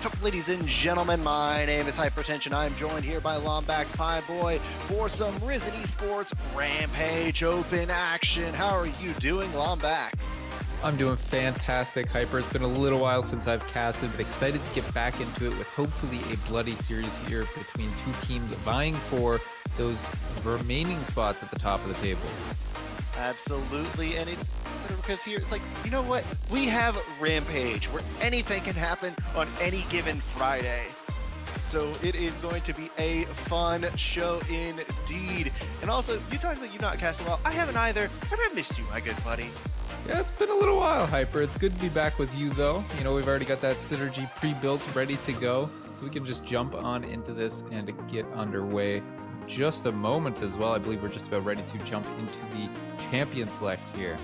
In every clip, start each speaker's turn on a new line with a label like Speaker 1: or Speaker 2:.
Speaker 1: What's up, ladies and gentlemen? My name is Hypertension. I'm joined here by Lombax Pie Boy for some Risen Esports Rampage Open action. How are you doing, Lombax?
Speaker 2: I'm doing fantastic, Hyper. It's been a little while since I've casted, but excited to get back into it with hopefully a bloody series here between two teams vying for those remaining spots at the top of the table.
Speaker 1: Absolutely, and it's because here it's like, you know what? We have Rampage, where anything can happen on any given Friday. So it is going to be a fun show indeed. And also, you talked about you not casting well. I haven't either, and I missed you, my good buddy.
Speaker 2: Yeah, it's been a little while, Hyper. It's good to be back with you, though. You know, we've already got that synergy pre-built, ready to go. So we can just jump on into this and get underway. Just a moment as well. I believe we're just about ready to jump into the champion select here.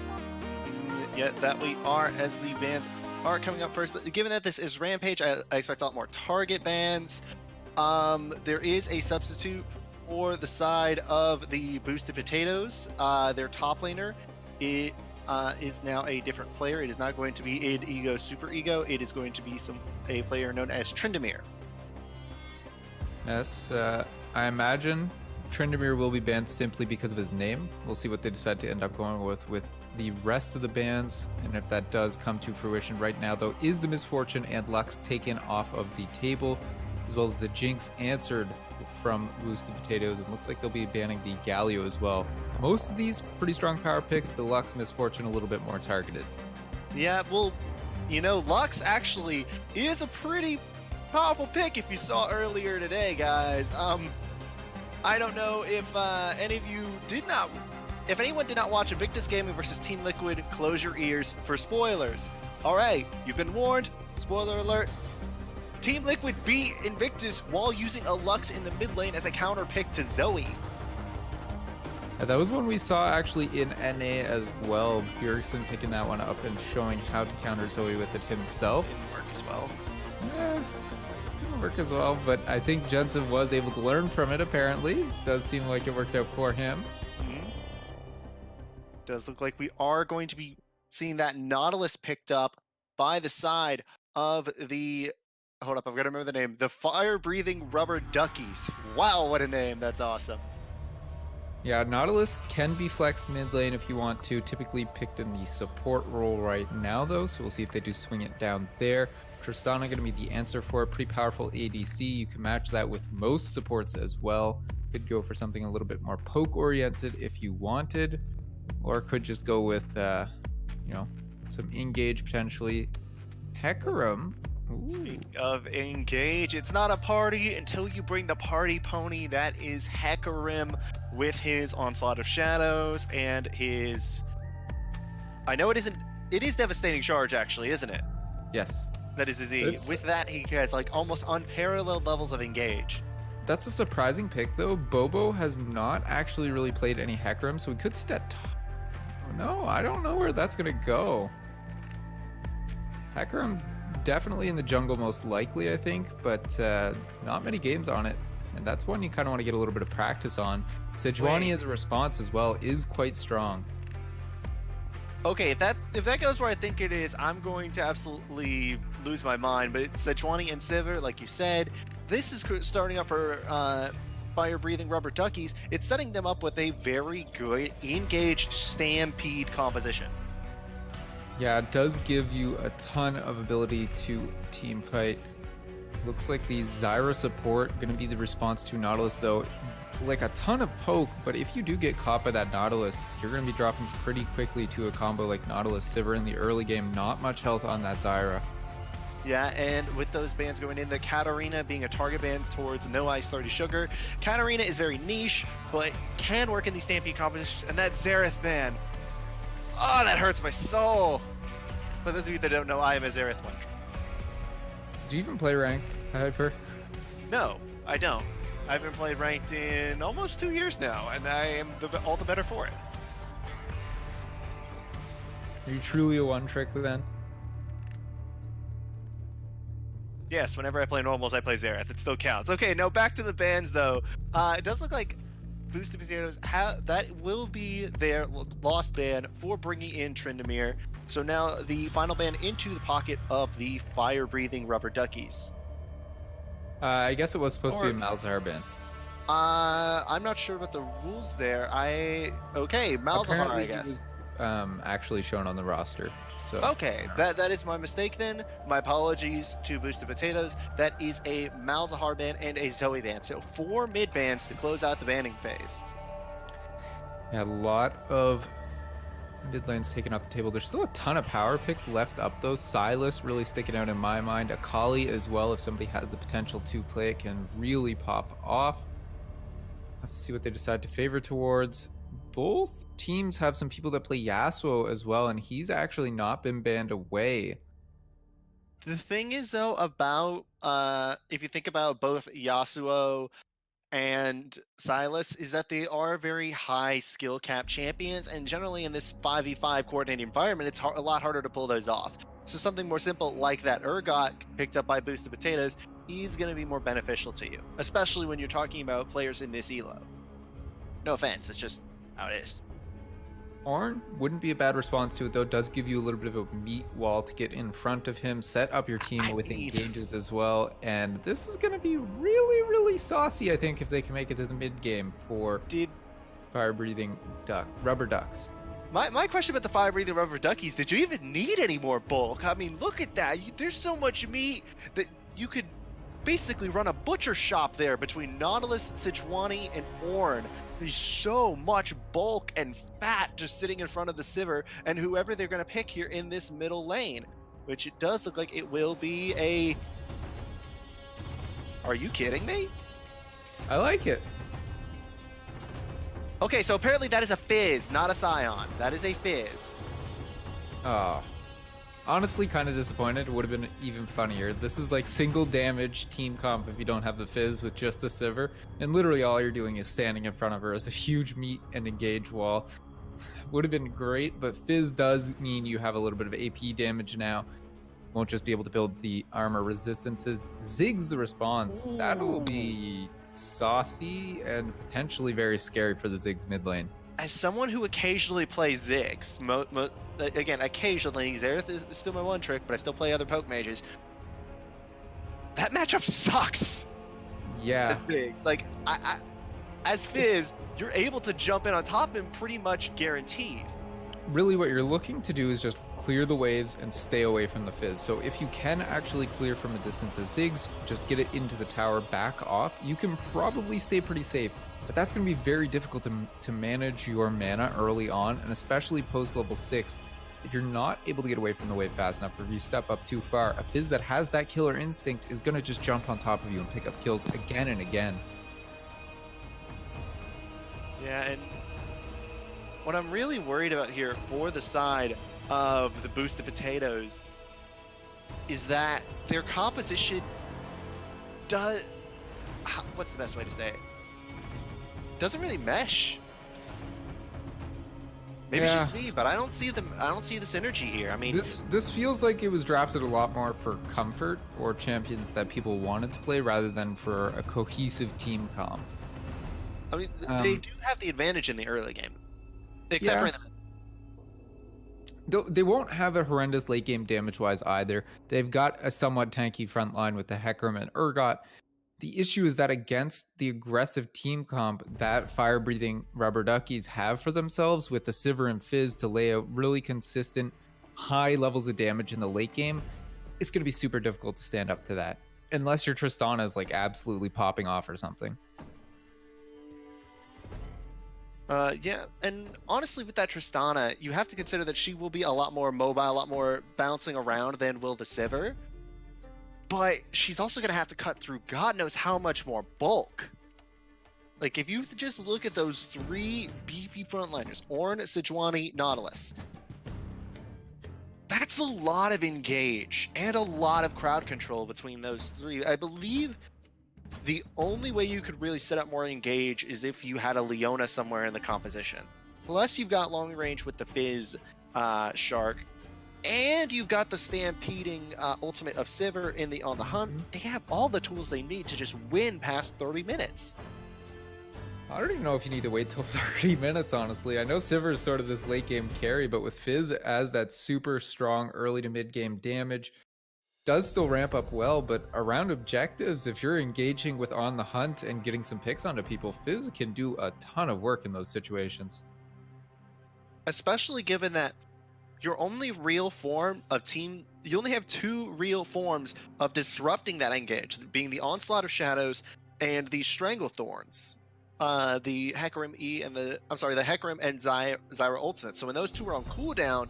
Speaker 1: Yeah, that we are, as the bans are coming up first. Given that this is Rampage, I expect a lot more target bans. There is a substitute for the side of the Boosted Potatoes. Their top laner is now a different player. It is not going to be an Ego Super Ego. It is going to be a player known as Tryndamere.
Speaker 2: Yes, I imagine Tryndamere will be banned simply because of his name. We'll see what they decide to end up going with the rest of the bans, and if that does come to fruition. Right now, though, is the Misfortune and Lux taken off of the table, as well as the Jinx answered from Boosted Potatoes, and looks like they'll be banning the Galio as well. Most of these pretty strong power picks, the Lux Misfortune a little bit more targeted.
Speaker 1: Yeah, well, you know, Lux actually is a pretty powerful pick if you saw earlier today, guys. I don't know if if anyone did not watch Invictus Gaming versus Team Liquid, close your ears for spoilers. All right, you've been warned. Spoiler alert. Team Liquid beat Invictus while using a Lux in the mid lane as a counter pick to Zoe.
Speaker 2: Yeah, that was one we saw actually in NA as well. Bjergsen picking that one up and showing how to counter Zoe with it himself.
Speaker 1: Didn't work as well.
Speaker 2: Didn't work as well, but I think Jensen was able to learn from it, apparently. Does seem like it worked out for him.
Speaker 1: Does look like we are going to be seeing that Nautilus picked up by the side of the... Hold up, I've got to remember the name. The Fire-Breathing Rubber Duckies. Wow, what a name. That's awesome.
Speaker 2: Yeah, Nautilus can be flexed mid lane if you want to. Typically picked in the support role right now, though, so we'll see if they do swing it down there. Tristana going to be the answer for a pretty powerful ADC. You can match that with most supports as well. Could go for something a little bit more poke-oriented if you wanted, or could just go with, you know, some engage potentially. Hecarim.
Speaker 1: Speaking of engage, it's not a party until you bring the party pony. That is Hecarim with his Onslaught of Shadows and his... I know it isn't... It is Devastating Charge, actually, isn't it?
Speaker 2: Yes.
Speaker 1: That is his E. With that, he has like almost unparalleled levels of engage.
Speaker 2: That's a surprising pick, though. Bobo has not actually really played any Hecarim, so we could see that... Oh, no, I don't know where that's going to go. Hecarim definitely in the jungle most likely, I think, but not many games on it. And that's one you kind of want to get a little bit of practice on. Sejuani as a response as well is quite strong.
Speaker 1: Okay, if that goes where I think it is, I'm going to absolutely lose my mind. But it's Sejuani and Sivir, like you said. This is starting up for Fire-Breathing Rubber Duckies. It's setting them up with a very good engaged Stampede composition.
Speaker 2: Yeah, it does give you a ton of ability to team fight. Looks like the Zyra support going to be the response to Nautilus, though. Like a ton of poke, but if you do get caught by that Nautilus, you're going to be dropping pretty quickly to a combo like Nautilus Sivir in the early game. Not much health on that Zyra.
Speaker 1: Yeah, and with those bans going in, the Katarina being a target ban towards No Ice 30 Sugar. Katarina is very niche, but can work in these Stampede compositions, and that Xerath ban. Oh, that hurts my soul. For those of you that don't know, I am a Xerath one.
Speaker 2: Do you even play ranked, Hyper?
Speaker 1: No, I don't. I haven't played ranked in almost 2 years now, and I am all the better for it.
Speaker 2: Are you truly a one-trick then?
Speaker 1: Yes, whenever I play normals, I play Xerath. It still counts. Okay, now back to the bans, though. It does look like Boosted Potatoes, that will be their lost ban for bringing in Tryndamere. So now the final ban into the pocket of the Fire-Breathing Rubber Duckies.
Speaker 2: I guess it was supposed to be
Speaker 1: Or
Speaker 2: a Malzahar ban.
Speaker 1: I'm not sure about the rules there. Okay, Malzahar,
Speaker 2: Apparently
Speaker 1: I
Speaker 2: he
Speaker 1: guess.
Speaker 2: was actually shown on the roster. So
Speaker 1: Okay,
Speaker 2: yeah.
Speaker 1: that is my mistake then. My apologies to Boosted Potatoes. That is a Malzahar ban and a Zoe ban. So 4 mid bans to close out the banning phase.
Speaker 2: Yeah, a lot of mid lanes taken off the table. There's still a ton of power picks left up though. Silas really sticking out in my mind. Akali as well, if somebody has the potential to play it, can really pop off. Have to see what they decide to favor towards. Both teams have some people that play Yasuo as well, and he's actually not been banned away.
Speaker 1: The thing is though about if you think about both Yasuo and Silas is that they are very high skill cap champions, and generally in this 5v5 coordinated environment, it's a lot harder to pull those off. So something more simple like that Urgot picked up by Boosted Potatoes is going to be more beneficial to you, especially when you're talking about players in this elo. No offense, it's just how it is.
Speaker 2: Ornn wouldn't be a bad response to it, though. It does give you a little bit of a meat wall to get in front of him, set up your team with engages as well. And this is going to be really, really saucy, I think, if they can make it to the mid game for fire-breathing rubber ducks.
Speaker 1: My question about the fire-breathing rubber duckies, did you even need any more bulk? I mean, look at that. There's so much meat that you could basically run a butcher shop there between Nautilus, Sejuani, and Ornn. There's so much bulk and fat just sitting in front of the Sivir and whoever they're going to pick here in this middle lane, which it does look like it will be a... Are you kidding me?
Speaker 2: I like it.
Speaker 1: Okay, so apparently that is a Fizz, not a Scion. That is a Fizz.
Speaker 2: Oh. Honestly, kind of disappointed. It would have been even funnier. This is like single damage team comp if you don't have the Fizz with just the Sivir. And literally all you're doing is standing in front of her as a huge meat and engage wall. Would have been great, but Fizz does mean you have a little bit of AP damage now. Won't just be able to build the armor resistances. Ziggs the response.
Speaker 1: Ooh.
Speaker 2: That'll be saucy and potentially very scary for the Ziggs mid lane.
Speaker 1: As someone who occasionally plays Ziggs, again, occasionally, Xerath is still my one trick, but I still play other poke mages. That matchup sucks.
Speaker 2: Yeah.
Speaker 1: As Ziggs. Like, as Fizz, you're able to jump in on top of him pretty much guaranteed.
Speaker 2: Really what you're looking to do is just clear the waves and stay away from the Fizz. So if you can actually clear from a distance as Ziggs, just get it into the tower, back off, you can probably stay pretty safe. But that's going to be very difficult to manage your mana early on, and especially post level 6. If you're not able to get away from the wave fast enough, or if you step up too far, a Fizz that has that killer instinct is going to just jump on top of you and pick up kills again and again.
Speaker 1: Yeah, and what I'm really worried about here for the side of the Boosted Potatoes is that their composition does... What's the best way to say it? Doesn't really mesh. Maybe it's just me, but I don't see the synergy here. I mean,
Speaker 2: this feels like it was drafted a lot more for comfort or champions that people wanted to play rather than for a cohesive team comp.
Speaker 1: I mean, they do have the advantage in the early game, except for in the...
Speaker 2: They won't have a horrendous late game damage wise either. They've got a somewhat tanky front line with the Hecarim and Urgot. The issue is that against the aggressive team comp that fire-breathing rubber duckies have for themselves with the Sivir and Fizz to lay out really consistent high levels of damage in the late game, it's going to be super difficult to stand up to that. Unless your Tristana is like absolutely popping off or something.
Speaker 1: Yeah, and honestly with that Tristana, you have to consider that she will be a lot more mobile, a lot more bouncing around than will the Sivir. But she's also going to have to cut through God knows how much more bulk. Like, if you just look at those 3 beefy frontliners, Ornn, Sejuani, Nautilus, that's a lot of engage and a lot of crowd control between those 3. I believe the only way you could really set up more engage is if you had a Leona somewhere in the composition. Plus, you've got long range with the Fizz Shark. And you've got the stampeding ultimate of Sivir on the hunt. They have all the tools they need to just win past 30 minutes.
Speaker 2: I don't even know if you need to wait till 30 minutes, honestly. I know Sivir is sort of this late game carry, but with Fizz as that super strong early to mid game damage, does still ramp up well, but around objectives, if you're engaging with on the hunt and getting some picks onto people, Fizz can do a ton of work in those situations.
Speaker 1: Especially given that your only real form of team, you only have two real forms of disrupting that engage, being the Onslaught of Shadows and the Stranglethorns. The Hecarim E and the Hecarim and Zyra Ultimate. So when those two are on cooldown,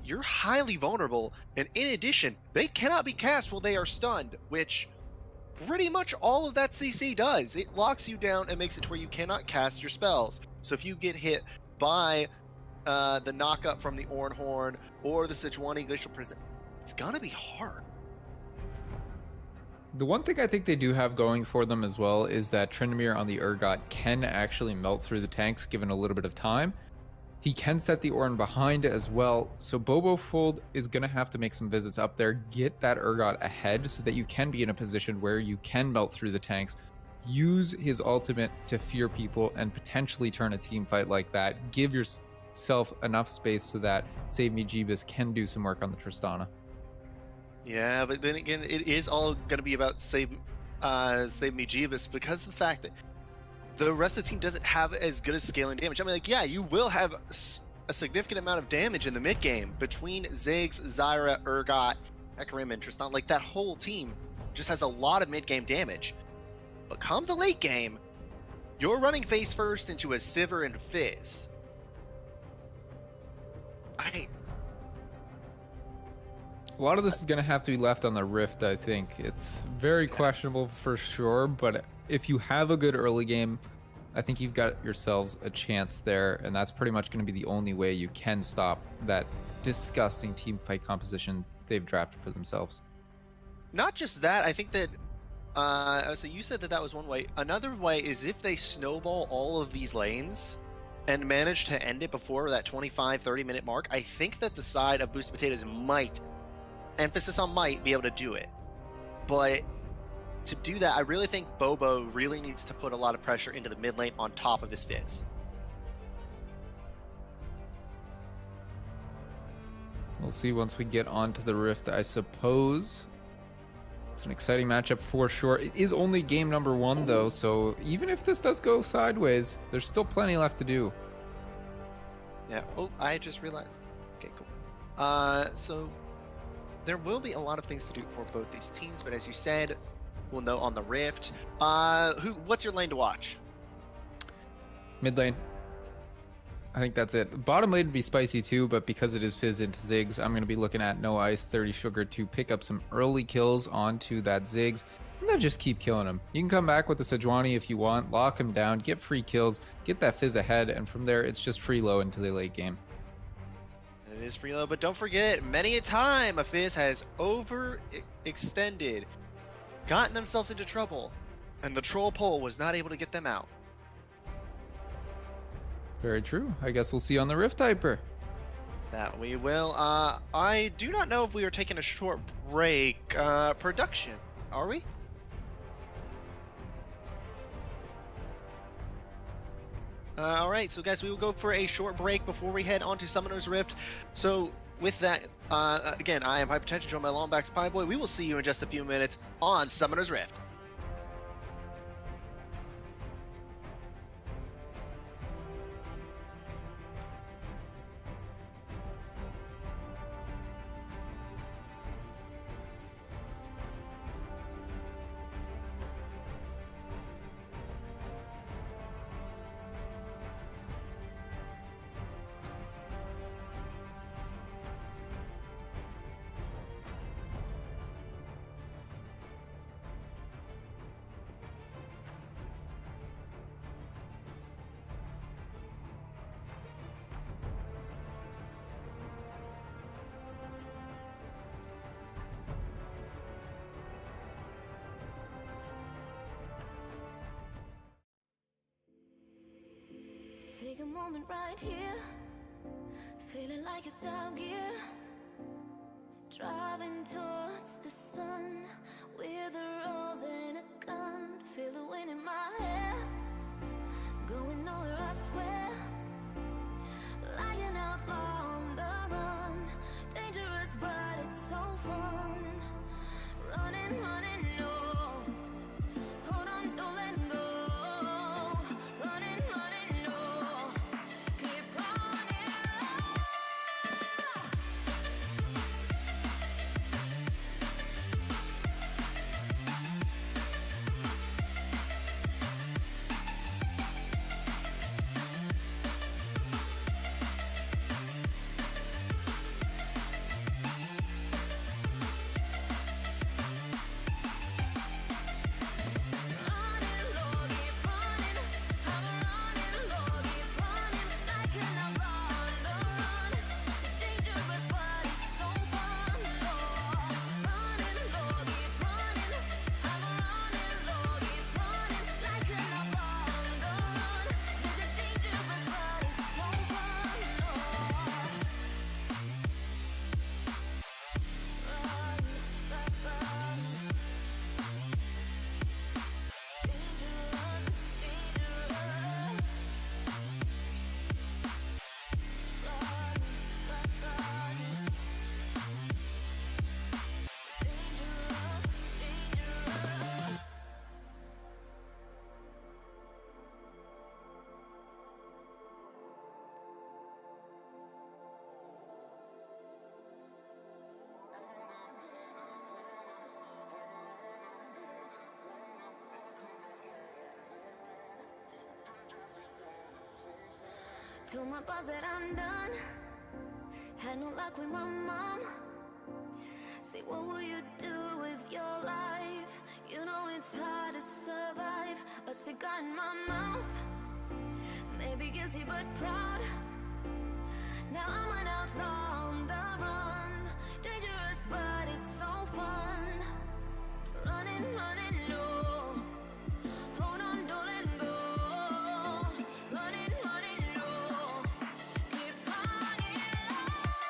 Speaker 1: you're highly vulnerable. And in addition, they cannot be cast while they are stunned, which pretty much all of that CC does. It locks you down and makes it to where you cannot cast your spells. So if you get hit by the knockup from the Ornhorn or the Sejuani Glacial Prison, it's gonna be hard.
Speaker 2: The one thing I think they do have going for them as well is that Tryndamere on the Urgot can actually melt through the tanks given a little bit of time. He can set the Ornn behind as well, so Bobofold is going to have to make some visits up there, get that Urgot ahead so that you can be in a position where you can melt through the tanks, use his ultimate to fear people and potentially turn a team fight like that. Give yourself enough space so that Save Me Jeebus can do some work on the Tristana.
Speaker 1: Yeah, but then again, it is all going to be about Save Me Jeebus because of the fact that the rest of the team doesn't have as good a scaling damage. I mean, like, yeah, you will have a significant amount of damage in the mid game between Ziggs, Zyra, Urgot, Hecarim, and Tristan. Like, that whole team just has a lot of mid game damage. But come the late game, you're running face first into a Sivir and Fizz.
Speaker 2: A lot of this is going to have to be left on the Rift, I think. It's very questionable for sure, but if you have a good early game, I think you've got yourselves a chance there, and that's pretty much going to be the only way you can stop that disgusting team fight composition they've drafted for themselves.
Speaker 1: Not just that, I think that, so you said that was one way. Another way is if they snowball all of these lanes and manage to end it before that 25-30 minute mark, I think that the side of Boosted Potatoes might, emphasis on might, be able to do it. But to do that, I really think Bobo really needs to put a lot of pressure into the mid lane on top of his Fizz.
Speaker 2: We'll see once we get onto the Rift, I suppose. It's an exciting matchup for sure. It is only game number 1 though, so even if this does go sideways, there's still plenty left to do.
Speaker 1: Yeah, oh, I just realized. Okay, cool. So there will be a lot of things to do for both these teams, but as you said, we'll know on the Rift. What's your lane to watch?
Speaker 2: Mid lane. I think that's it. Bottom lane would be spicy too, but because it is Fizz into Ziggs, I'm going to be looking at No Ice, 30 Sugar to pick up some early kills onto that Ziggs, and then just keep killing him. You can come back with the Sejuani if you want, lock him down, get free kills, get that Fizz ahead, and from there it's just free low into the late game.
Speaker 1: It is free low, but don't forget, many a time a Fizz has overextended, gotten themselves into trouble, and the troll pole was not able to get them out.
Speaker 2: Very true. I guess we'll see on the Rift Hyper.
Speaker 1: That we will. I do not know if we are taking a short break. Production, are we? All right, so guys, we will go for a short break before we head on to Summoner's Rift. So with that, again, I am Hypertension, joined by Longback's Pie Boy. We will see you in just a few minutes on Summoner's Rift.
Speaker 3: Take a moment right here, feeling like it's out gear, driving towards the sun with a rose and a gun. Feel the wind in my hair, going nowhere I swear, like an outlaw on the run, dangerous but it's so fun. Told my boss that I'm done. Had no luck with my mom. Say, what will you do with your life? You know it's hard to survive. A cigar in my mouth. Maybe guilty but proud. Now I'm an outlaw on the run. Dangerous but it's so fun. Running, running low. Hold on, don't let go. Running, running low. Keep running low. Running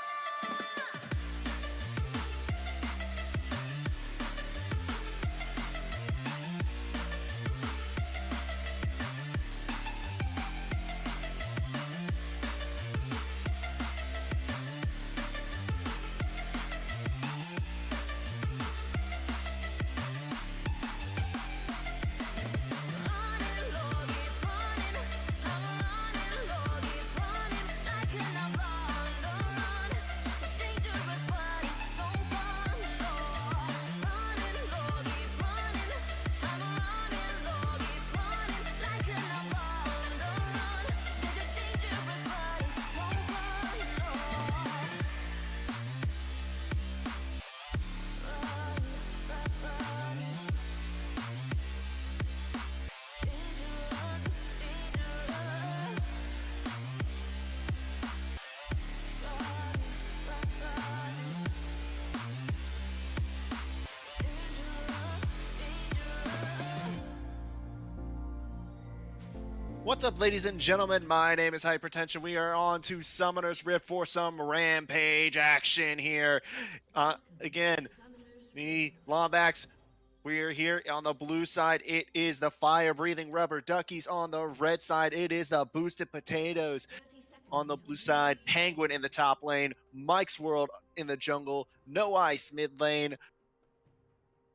Speaker 3: low, keep running. I'm running low, keep running. Like an outlaw on the run. Dangerous but it's so fun. Running low, keep running. I'm running low, keep running. Like an outlaw on the run. Dangerous but it's so fun.
Speaker 1: What's up, ladies and gentlemen? My name is Hypertension. We are on to Summoner's Rift for some Rampage action here. Again, me, Lombax, we're here on the blue side. It is the fire-breathing rubber Duckies. On the red side, it is the boosted potatoes. On the blue side, Penguin in the top lane, Mike's World in the jungle, No Ice mid lane,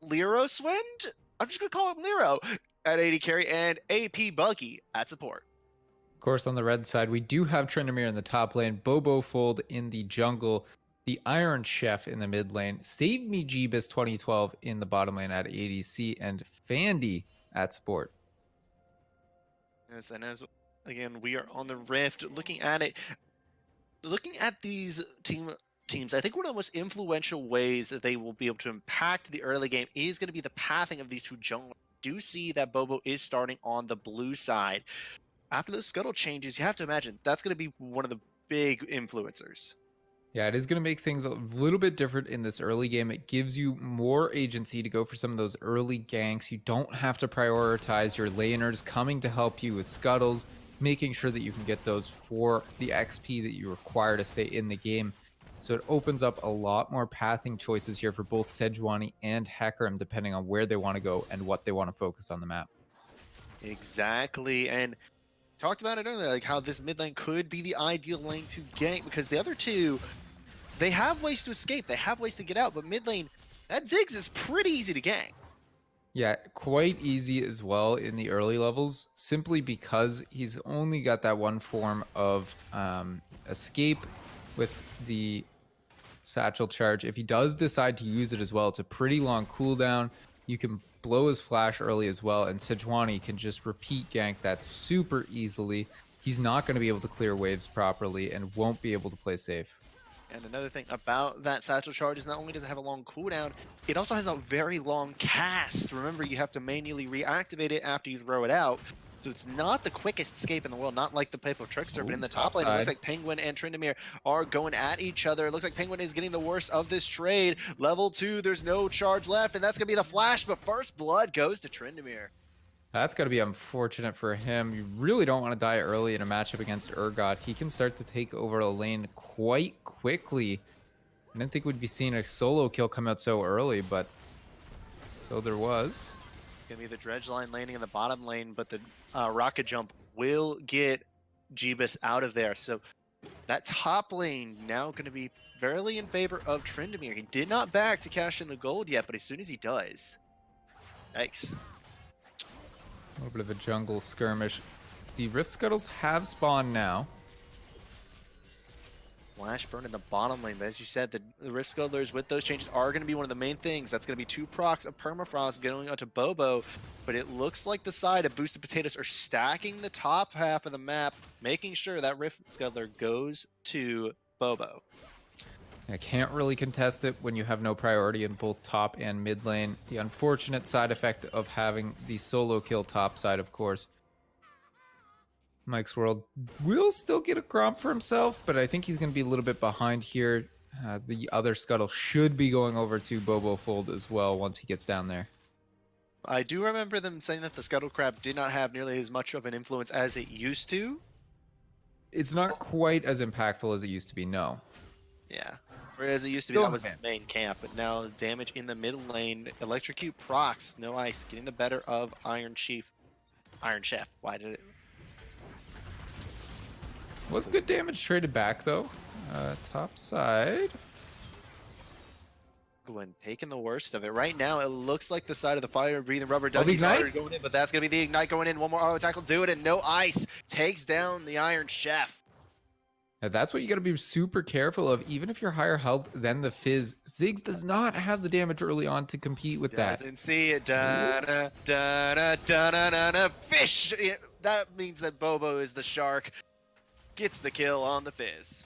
Speaker 1: Lero Swind? I'm just going to call him Lero at AD carry, and AP Buggy at support.
Speaker 2: Of course, on the red side, we do have Tryndamere in the top lane, Bobo Fold in the jungle, the Iron Chef in the mid lane, Save Me Jeebus 2012 in the bottom lane at ADC, and Fandy at support.
Speaker 1: Yes, and as again, we are on the Rift, looking at it, looking at these teams, I think one of the most influential ways that they will be able to impact the early game is going to be the pathing of these two junglers. Do see that Bobo is starting on the blue side. After those scuttle changes, you have to imagine that's going to be one of the big influencers.
Speaker 2: Yeah, it is going to make things a little bit different in this early game. It gives you more agency to go for some of those early ganks. You don't have to prioritize your laners coming to help you with scuttles, making sure that you can get those for the XP that you require to stay in the game. So it opens up a lot more pathing choices here for both Sejuani and Hecarim, depending on where they want to go and what they want to focus on the map.
Speaker 1: Exactly, and talked about it earlier, like how this mid lane could be the ideal lane to gank, because the other two, they have ways to escape, they have ways to get out, but mid lane, that Ziggs is pretty easy to gank.
Speaker 2: Yeah, quite easy as well in the early levels, simply because he's only got that one form of escape with the satchel charge. If he does decide to use it as well, it's a pretty long cooldown. You can blow his flash early as well, and Sejuani can just repeat gank that super easily. He's not going to be able to clear waves properly and won't be able to play safe.
Speaker 1: And another thing about that satchel charge is not only does it have a long cooldown, it also has a very long cast. Remember, you have to manually reactivate it after you throw it out. So it's not the quickest escape in the world, not like the Playful Trickster, but in the top lane, it looks like Penguin and Tryndamere are going at each other. It looks like Penguin is getting the worst of this trade. Level 2, there's no charge left, and that's going to be the flash, but first blood goes to Tryndamere.
Speaker 2: That's got to be unfortunate for him. You really don't want to die early in a matchup against Urgot. He can start to take over a lane quite quickly. I didn't think we'd be seeing a solo kill come out so early, but so there was.
Speaker 1: Gonna be the dredge line landing in the bottom lane, but the rocket jump will get Jeebus out of there. So that top lane now going to be fairly in favor of Tryndamere. He did not back to cash in the gold yet, but as soon as he does, yikes.
Speaker 2: A little bit of a jungle skirmish. The Rift Scuttles have spawned now.
Speaker 1: Flash burn in the bottom lane. But as you said, the Rift Scuttlers with those changes are going to be one of the main things. That's going to be 2 procs of Permafrost going out to Bobo. But it looks like the side of Boosted Potatoes are stacking the top half of the map, making sure that Rift Scuttler goes to Bobo.
Speaker 2: I can't really contest it when you have no priority in both top and mid lane. The unfortunate side effect of having the solo kill top side, of course. Mike's World will still get a Gromp for himself, but I think he's going to be a little bit behind here. The other Scuttle should be going over to Bobo Fold as well once he gets down there.
Speaker 1: I do remember them saying that the Scuttle Crab did not have nearly as much of an influence as it used to.
Speaker 2: It's not quite as impactful as it used to be, no.
Speaker 1: Yeah. Whereas it used to be, that was the main camp, but now damage in the middle lane. Electrocute procs, no ice, getting the better of Iron Chef. Why did it?
Speaker 2: Was good damage traded back though. Top side.
Speaker 1: Gwen taking the worst of it. Right now, it looks like the side of the fire breathing rubber Duckies are going in, but that's going to be the Ignite going in. One more auto attack will do it, and no ice takes down the Iron Chef.
Speaker 2: Now that's what you got to be super careful of. Even if you're higher health than the Fizz, Ziggs does not have the damage early on to compete with that.
Speaker 1: Doesn't see it. Da-da, fish! That means that Bobo is the shark. Gets the kill on the Fizz.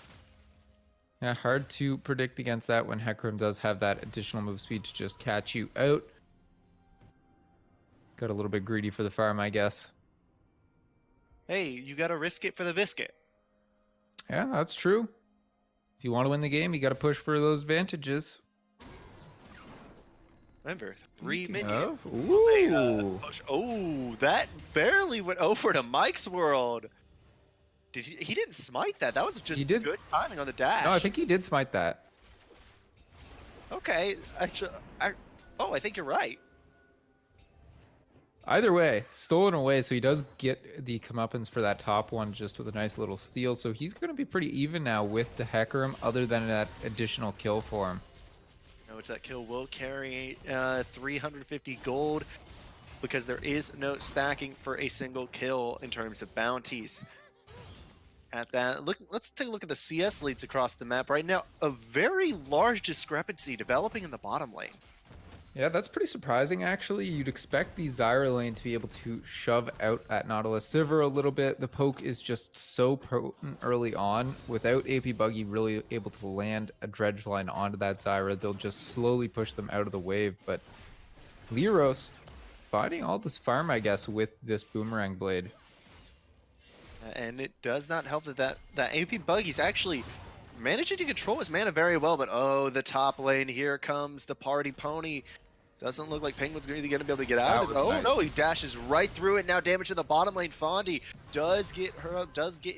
Speaker 2: Yeah, hard to predict against that when Hecarim does have that additional move speed to just catch you out. Got a little bit greedy for the farm, I guess.
Speaker 1: Hey, you gotta risk it for the biscuit.
Speaker 2: Yeah, that's true. If you want to win the game, you got to push for those advantages.
Speaker 1: Remember, 3 minions.
Speaker 2: Ooh.
Speaker 1: Oh, that barely went over to Mike's World. He didn't smite that. That was just good timing on the dash.
Speaker 2: No, I think he did smite that.
Speaker 1: Okay, actually, I think you're right.
Speaker 2: Either way, stolen away, so he does get the comeuppance for that top one just with a nice little steal. So he's going to be pretty even now with the Hecarim, other than that additional kill for him.
Speaker 1: Which that kill will carry 350 gold, because there is no stacking for a single kill in terms of bounties. At that, let's take a look at the CS leads across the map right now. A very large discrepancy developing in the bottom lane.
Speaker 2: Yeah, that's pretty surprising, actually. You'd expect the Zyra lane to be able to shove out at Nautilus Sivir a little bit. The poke is just so potent early on. Without AP Buggy really able to land a dredge line onto that Zyra, they'll just slowly push them out of the wave. But Liros fighting all this farm, I guess, with this Boomerang Blade.
Speaker 1: And it does not help that AP Buggy's actually managing to control his mana very well, but oh, the top lane, here comes the party pony. Doesn't look like Penguin's going to be able to get out of it. Oh nice. No, he dashes right through it. Now damage to the bottom lane. Fondy does get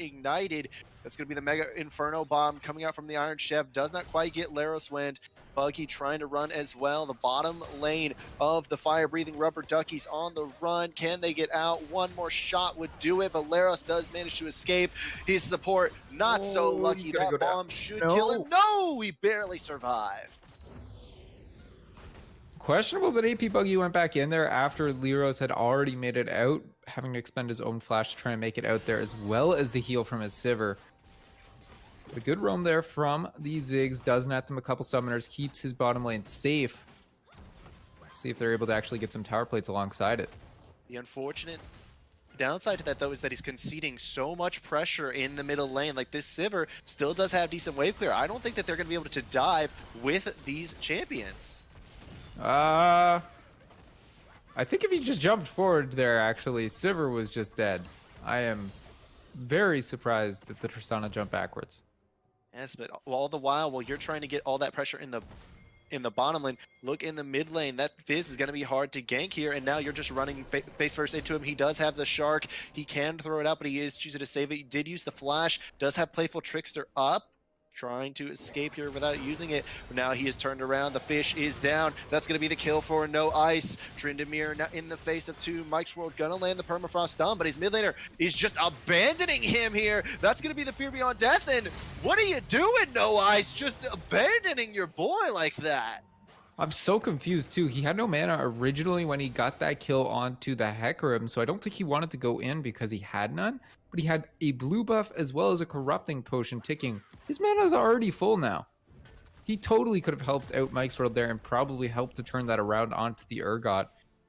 Speaker 1: ignited. That's going to be the Mega Inferno Bomb coming out from the Iron Chef. Does not quite get Laros Wind. Buggy trying to run as well. The bottom lane of the fire-breathing rubber Duckies on the run. Can they get out? One more shot would do it, but Laros does manage to escape. His support not so lucky. That bomb should kill him. No, he barely survived.
Speaker 2: Questionable that AP Buggy went back in there after Liros had already made it out, having to expend his own flash to try and make it out there, as well as the heal from his Sivir. A good roam there from the Ziggs, does net them a couple summoners, keeps his bottom lane safe. See if they're able to actually get some tower plates alongside it.
Speaker 1: The unfortunate downside to that, though, is that he's conceding so much pressure in the middle lane. Like, this Sivir still does have decent wave clear. I don't think that they're going to be able to dive with these champions.
Speaker 2: I think if he just jumped forward there, actually, Sivir was just dead. I am very surprised that the Tristana jumped backwards.
Speaker 1: Yes, but all the while you're trying to get all that pressure in the bottom lane, look in the mid lane. That Fizz is going to be hard to gank here, and now you're just running face first into him. He does have the Shark. He can throw it out, but he is choosing to save it. He did use the Flash. Does have Playful Trickster up, trying to escape here without using it. Now he is turned around. The fish is down. That's going to be the kill for No Ice. Tryndamere now in the face of 2. Mike's World gonna land the permafrost stun, but his mid laner is just abandoning him here. That's going to be the Fear Beyond Death. And what are you doing, No Ice? Just abandoning your boy like that.
Speaker 2: I'm so confused too. He had no mana originally when he got that kill onto the Hecarim, so I don't think he wanted to go in because he had none. But he had a blue buff as well as a corrupting potion ticking. His mana is already full now. He totally could have helped out Mike's World there and probably helped to turn that around onto the Urgot.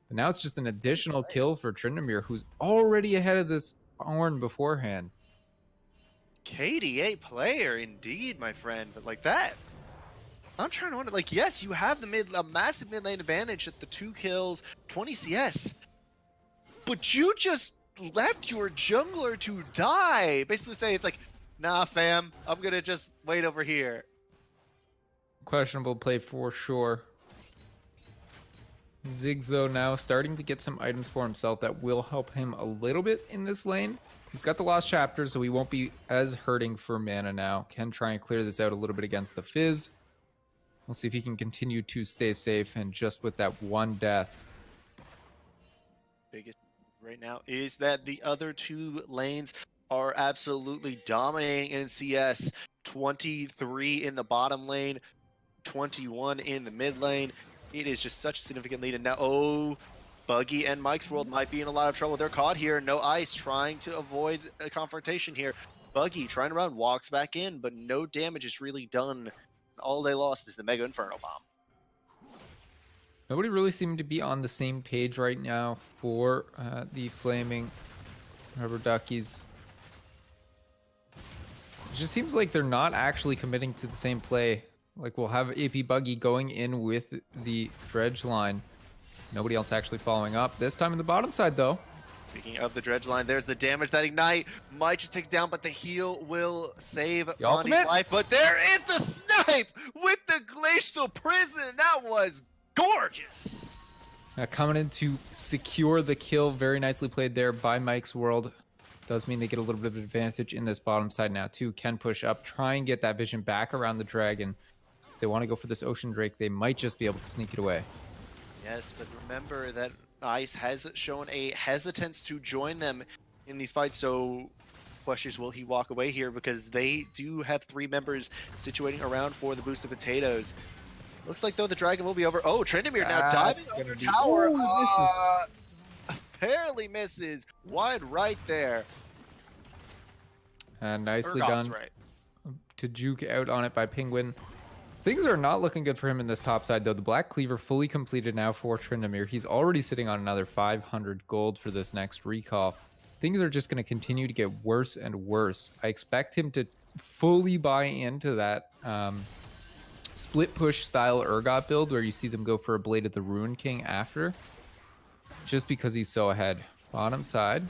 Speaker 2: But now it's just an additional kill for Tryndamere, who's already ahead of this Ornn beforehand.
Speaker 1: KDA player indeed, my friend. But like that, I'm trying to wonder, like, yes, you have a massive mid lane advantage at the 2 kills, 20 CS, but you just left your jungler to die. Basically say it's like, nah, fam, I'm gonna just wait over here.
Speaker 2: Questionable play for sure. Ziggs, though, now starting to get some items for himself that will help him a little bit in this lane. He's got the Lost Chapter, so he won't be as hurting for mana now. Can try and clear this out a little bit against the Fizz. We'll see if he can continue to stay safe, and just with that one death.
Speaker 1: Biggest right now is that the other 2 lanes are absolutely dominating in CS. 23 in the bottom lane, 21 in the mid lane. It is just such a significant lead. And now, Buggy and Mike's World might be in a lot of trouble. They're caught here. No ice, trying to avoid a confrontation here. Buggy trying to run, walks back in, but no damage is really done. All they lost is the Mega Inferno Bomb.
Speaker 2: Nobody really seemed to be on the same page right now for the Flaming Rubber Duckies. It just seems like they're not actually committing to the same play. Like, we'll have AP Buggy going in with the Dredge line. Nobody else actually following up. This time in the bottom side, though.
Speaker 1: Speaking of the Dredge line, there's the damage. That Ignite might just take it down, but the heal will save Bonnie's life. But there is the snipe with the Glacial Prison. That was gorgeous.
Speaker 2: Coming in to secure the kill. Very nicely played there by Mike's World. Does mean they get a little bit of advantage in this bottom side now, too. Can push up, try and get that vision back around the dragon. If they want to go for this Ocean Drake, they might just be able to sneak it away.
Speaker 1: Yes, but remember that Ice has shown a hesitance to join them in these fights, so question is, will he walk away here? Because they do have 3 members situating around for the boosted potatoes. Looks like, though, the dragon will be over. Oh, Tryndamere now diving over tower. Apparently misses. Wide right there.
Speaker 2: Nicely done to juke out on it by Penguin. Things are not looking good for him in this top side, though. The Black Cleaver fully completed now for Tryndamere. He's already sitting on another 500 gold for this next recall. Things are just going to continue to get worse and worse. I expect him to fully buy into that split push style Urgot build where you see them go for a Blade of the Ruin King after, just because he's so ahead. Bottom side,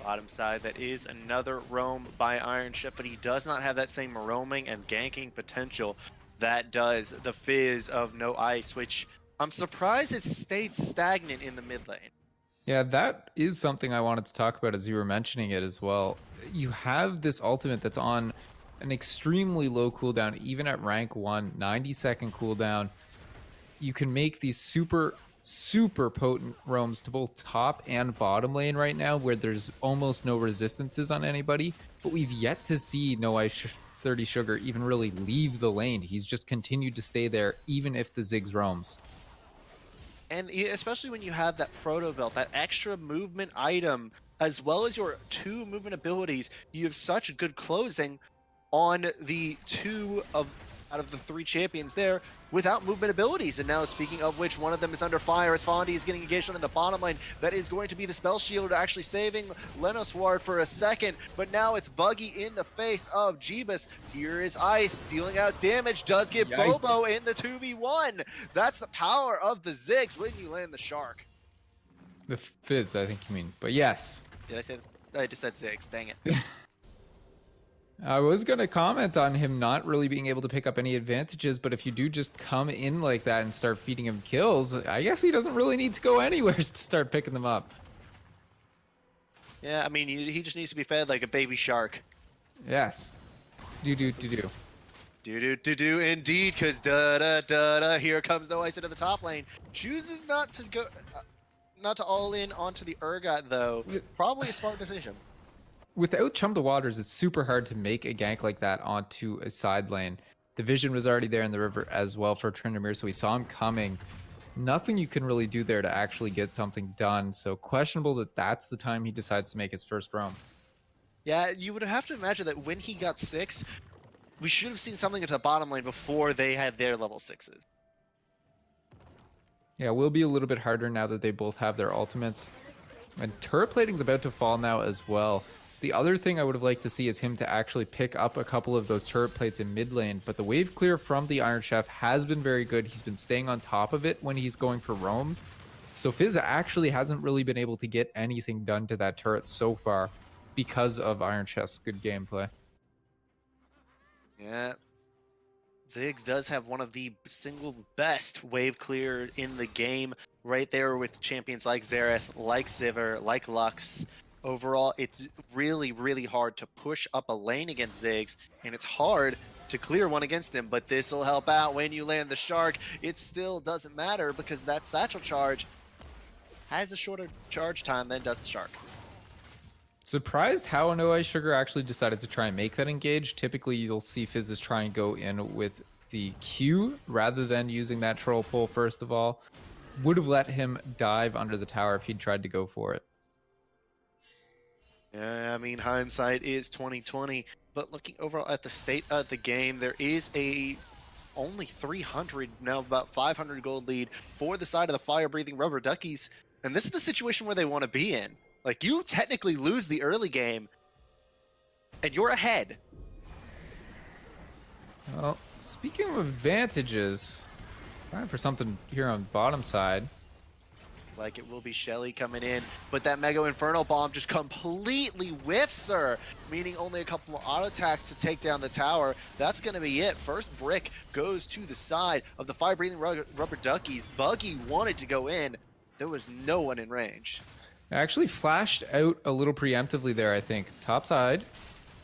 Speaker 1: that is another roam by Iron Chef, but he does not have that same roaming and ganking potential that does the Fizz of No Ice, which I'm surprised it stayed stagnant in the mid lane.
Speaker 2: Yeah, that is something I wanted to talk about as you were mentioning it as well. You have this ultimate that's on an extremely low cooldown, even at rank 1, 90-second cooldown. You can make these super potent roams to both top and bottom lane right now, where there's almost no resistances on anybody, but we've yet to see No Ice 30 Sugar even really leave the lane. He's just continued to stay there even if the Ziggs roams.
Speaker 1: And especially when you have that proto belt, that extra movement item, as well as your 2 movement abilities, you have such good closing on the 2 out of the 3 champions there without movement abilities. And now, speaking of which, one of them is under fire as Fondy is getting engaged on in the bottom lane. That is going to be the spell shield actually saving Lenos Ward for a second, but now it's Buggy in the face of Jeebus. Here is Ice dealing out damage, does get Bobo in the 2v1. That's the power of the Ziggs when you land the Shark.
Speaker 2: The Fizz, I think you mean, but yes.
Speaker 1: Did I say? I just said Ziggs, dang it.
Speaker 2: I was going to comment on him not really being able to pick up any advantages, but if you do just come in like that and start feeding him kills, I guess he doesn't really need to go anywhere to start picking them up.
Speaker 1: Yeah, I mean, he just needs to be fed like a baby shark.
Speaker 2: Yes. Do-do
Speaker 1: indeed, because da-da-da-da, here comes No Ice into the top lane. Chooses not to go, not to all in onto the Urgot, though. Probably a smart decision.
Speaker 2: Without Chum the Waters, it's super hard to make a gank like that onto a side lane. The vision was already there in the river as well for Tryndamere, so we saw him coming. Nothing you can really do there to actually get something done, so questionable that that's the time he decides to make his first roam.
Speaker 1: Yeah, you would have to imagine that when he got 6, we should have seen something into the bottom lane before they had their level 6s.
Speaker 2: Yeah, it will be a little bit harder now that they both have their ultimates. And turret plating's about to fall now as well. The other thing I would have liked to see is him to actually pick up a couple of those turret plates in mid lane, but the wave clear from the Iron Chef has been very good. He's been staying on top of it when he's going for roams. So Fizz actually hasn't really been able to get anything done to that turret so far because of Iron Chef's good gameplay.
Speaker 1: Yeah. Ziggs does have one of the single best wave clear in the game, right there with champions like Xerath, like Sivir, like Lux. Overall, it's really, really hard to push up a lane against Ziggs, and it's hard to clear one against him, but this will help out when you land the Shark. It still doesn't matter because that Satchel charge has a shorter charge time than does the Shark.
Speaker 2: Surprised how No Ice Sugar actually decided to try and make that engage. Typically, you'll see Fizzes try and go in with the Q rather than using that troll pull first of all. Would have let him dive under the tower if he'd tried to go for it.
Speaker 1: Yeah, I mean, hindsight is 2020, but looking overall at the state of the game, there is a only 300, now about 500 gold lead for the side of the fire-breathing rubber duckies, and this is the situation where they want to be in. Like, you technically lose the early game, and you're ahead.
Speaker 2: Well, speaking of advantages, trying for something here on bottom side.
Speaker 1: Like, it will be Shelly coming in, but that Mega Inferno Bomb just completely whiffs her, meaning only a couple more auto attacks to take down the tower. That's going to be it. First brick goes to the side of the fire-breathing rubber duckies. Buggy wanted to go in. There was no one in range.
Speaker 2: Actually flashed out a little preemptively there, I think. Top side.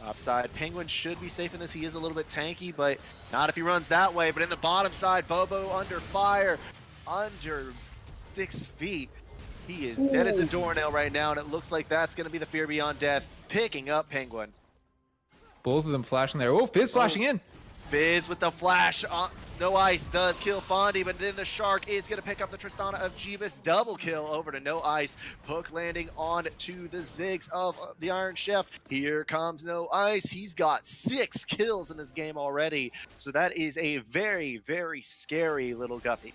Speaker 1: Upside, Penguin should be safe in this. He is a little bit tanky, but not if he runs that way. But in the bottom side, Bobo under fire, under 6 feet. He is dead as a doornail right now, and it looks like that's going to be the Fear Beyond Death, picking up Penguin.
Speaker 2: Both of them flashing there. Oh, Fizz flashing in.
Speaker 1: Fizz with the flash. No Ice does kill Fondi, but then the Shark is going to pick up the Tristana of Jeebus. Double kill over to No Ice. Hook landing on to the Ziggs of the Iron Chef. Here comes No Ice. He's got 6 kills in this game already. So that is a very, very scary little guppy.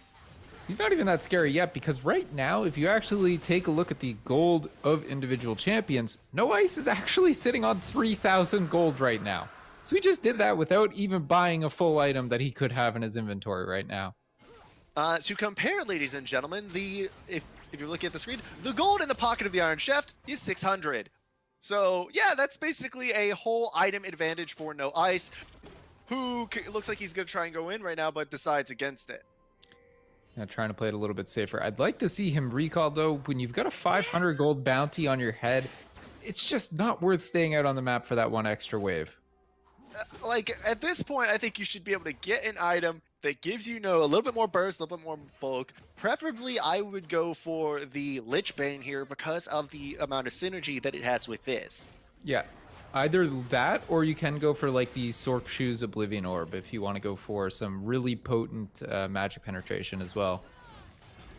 Speaker 2: He's not even that scary yet, because right now, if you actually take a look at the gold of individual champions, No Ice is actually sitting on 3,000 gold right now. So he just did that without even buying a full item that he could have in his inventory right now.
Speaker 1: To compare, ladies and gentlemen, if you're looking at the screen, the gold in the pocket of the Iron Chef is 600. So yeah, that's basically a whole item advantage for No Ice, who looks like he's going to try and go in right now, but decides against it.
Speaker 2: Yeah, trying to play it a little bit safer. I'd like to see him recall, though. When you've got a 500 gold bounty on your head, it's just not worth staying out on the map for that one extra wave.
Speaker 1: Like, at this point, I think you should be able to get an item that gives you, a little bit more burst, a little bit more bulk. Preferably, I would go for the Lich Bane here because of the amount of synergy that it has with this.
Speaker 2: Yeah, either that or you can go for like the Sork Shoes Oblivion Orb if you want to go for some really potent magic penetration as well.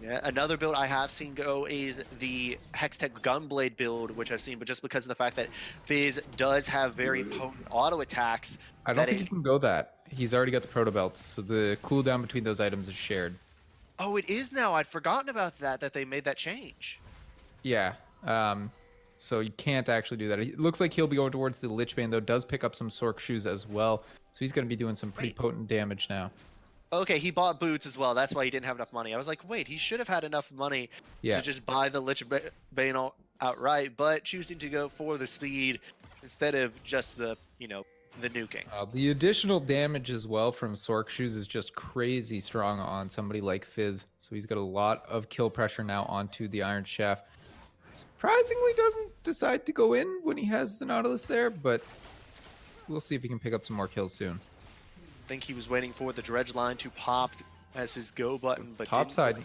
Speaker 1: Yeah, another build I have seen go is the Hextech Gunblade build, which I've seen, but just because of the fact that Fizz does have very potent auto attacks.
Speaker 2: I don't think he can go that. He's already got the Proto Belt, so the cooldown between those items is shared.
Speaker 1: Oh, it is now. I'd forgotten about that they made that change.
Speaker 2: Yeah, so you can't actually do that. It looks like he'll be going towards the Lich Bane, though. Does pick up some Sork Shoes as well, so he's going to be doing some pretty potent damage now.
Speaker 1: Okay, he bought boots as well. That's why he didn't have enough money. I was like, wait, he should have had enough money to just buy the Lich Bane outright, but choosing to go for the speed instead of just the, the nuking.
Speaker 2: The additional damage as well from Sork Shoes is just crazy strong on somebody like Fizz. So he's got a lot of kill pressure now onto the Iron Chef. Surprisingly doesn't decide to go in when he has the Nautilus there, but we'll see if he can pick up some more kills soon.
Speaker 1: I think he was waiting for the dredge line to pop as his go button, but
Speaker 2: top side.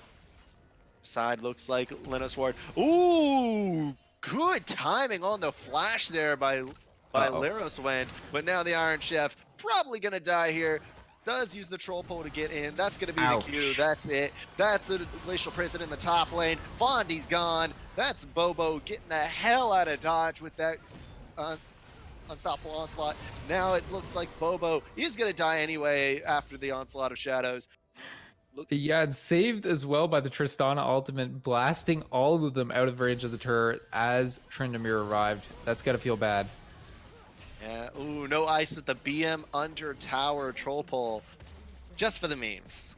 Speaker 1: Side looks like Linus Ward. Ooh, good timing on the flash there by Leros Wind, but now the Iron Chef probably gonna die here. does use the troll pole to get in. That's going to be
Speaker 2: Ouch.
Speaker 1: the Q. That's it. That's a glacial prison in the top lane. Fondy's gone. That's Bobo getting the hell out of dodge with that unstoppable onslaught. Now it looks like Bobo is going to die anyway after the onslaught of shadows.
Speaker 2: Yeah, it's saved as well by the Tristana ultimate, blasting all of them out of range of the turret as Tryndamere arrived. That's got to feel bad.
Speaker 1: Yeah, ooh, no ice with the BM under tower troll pole. Just for the memes.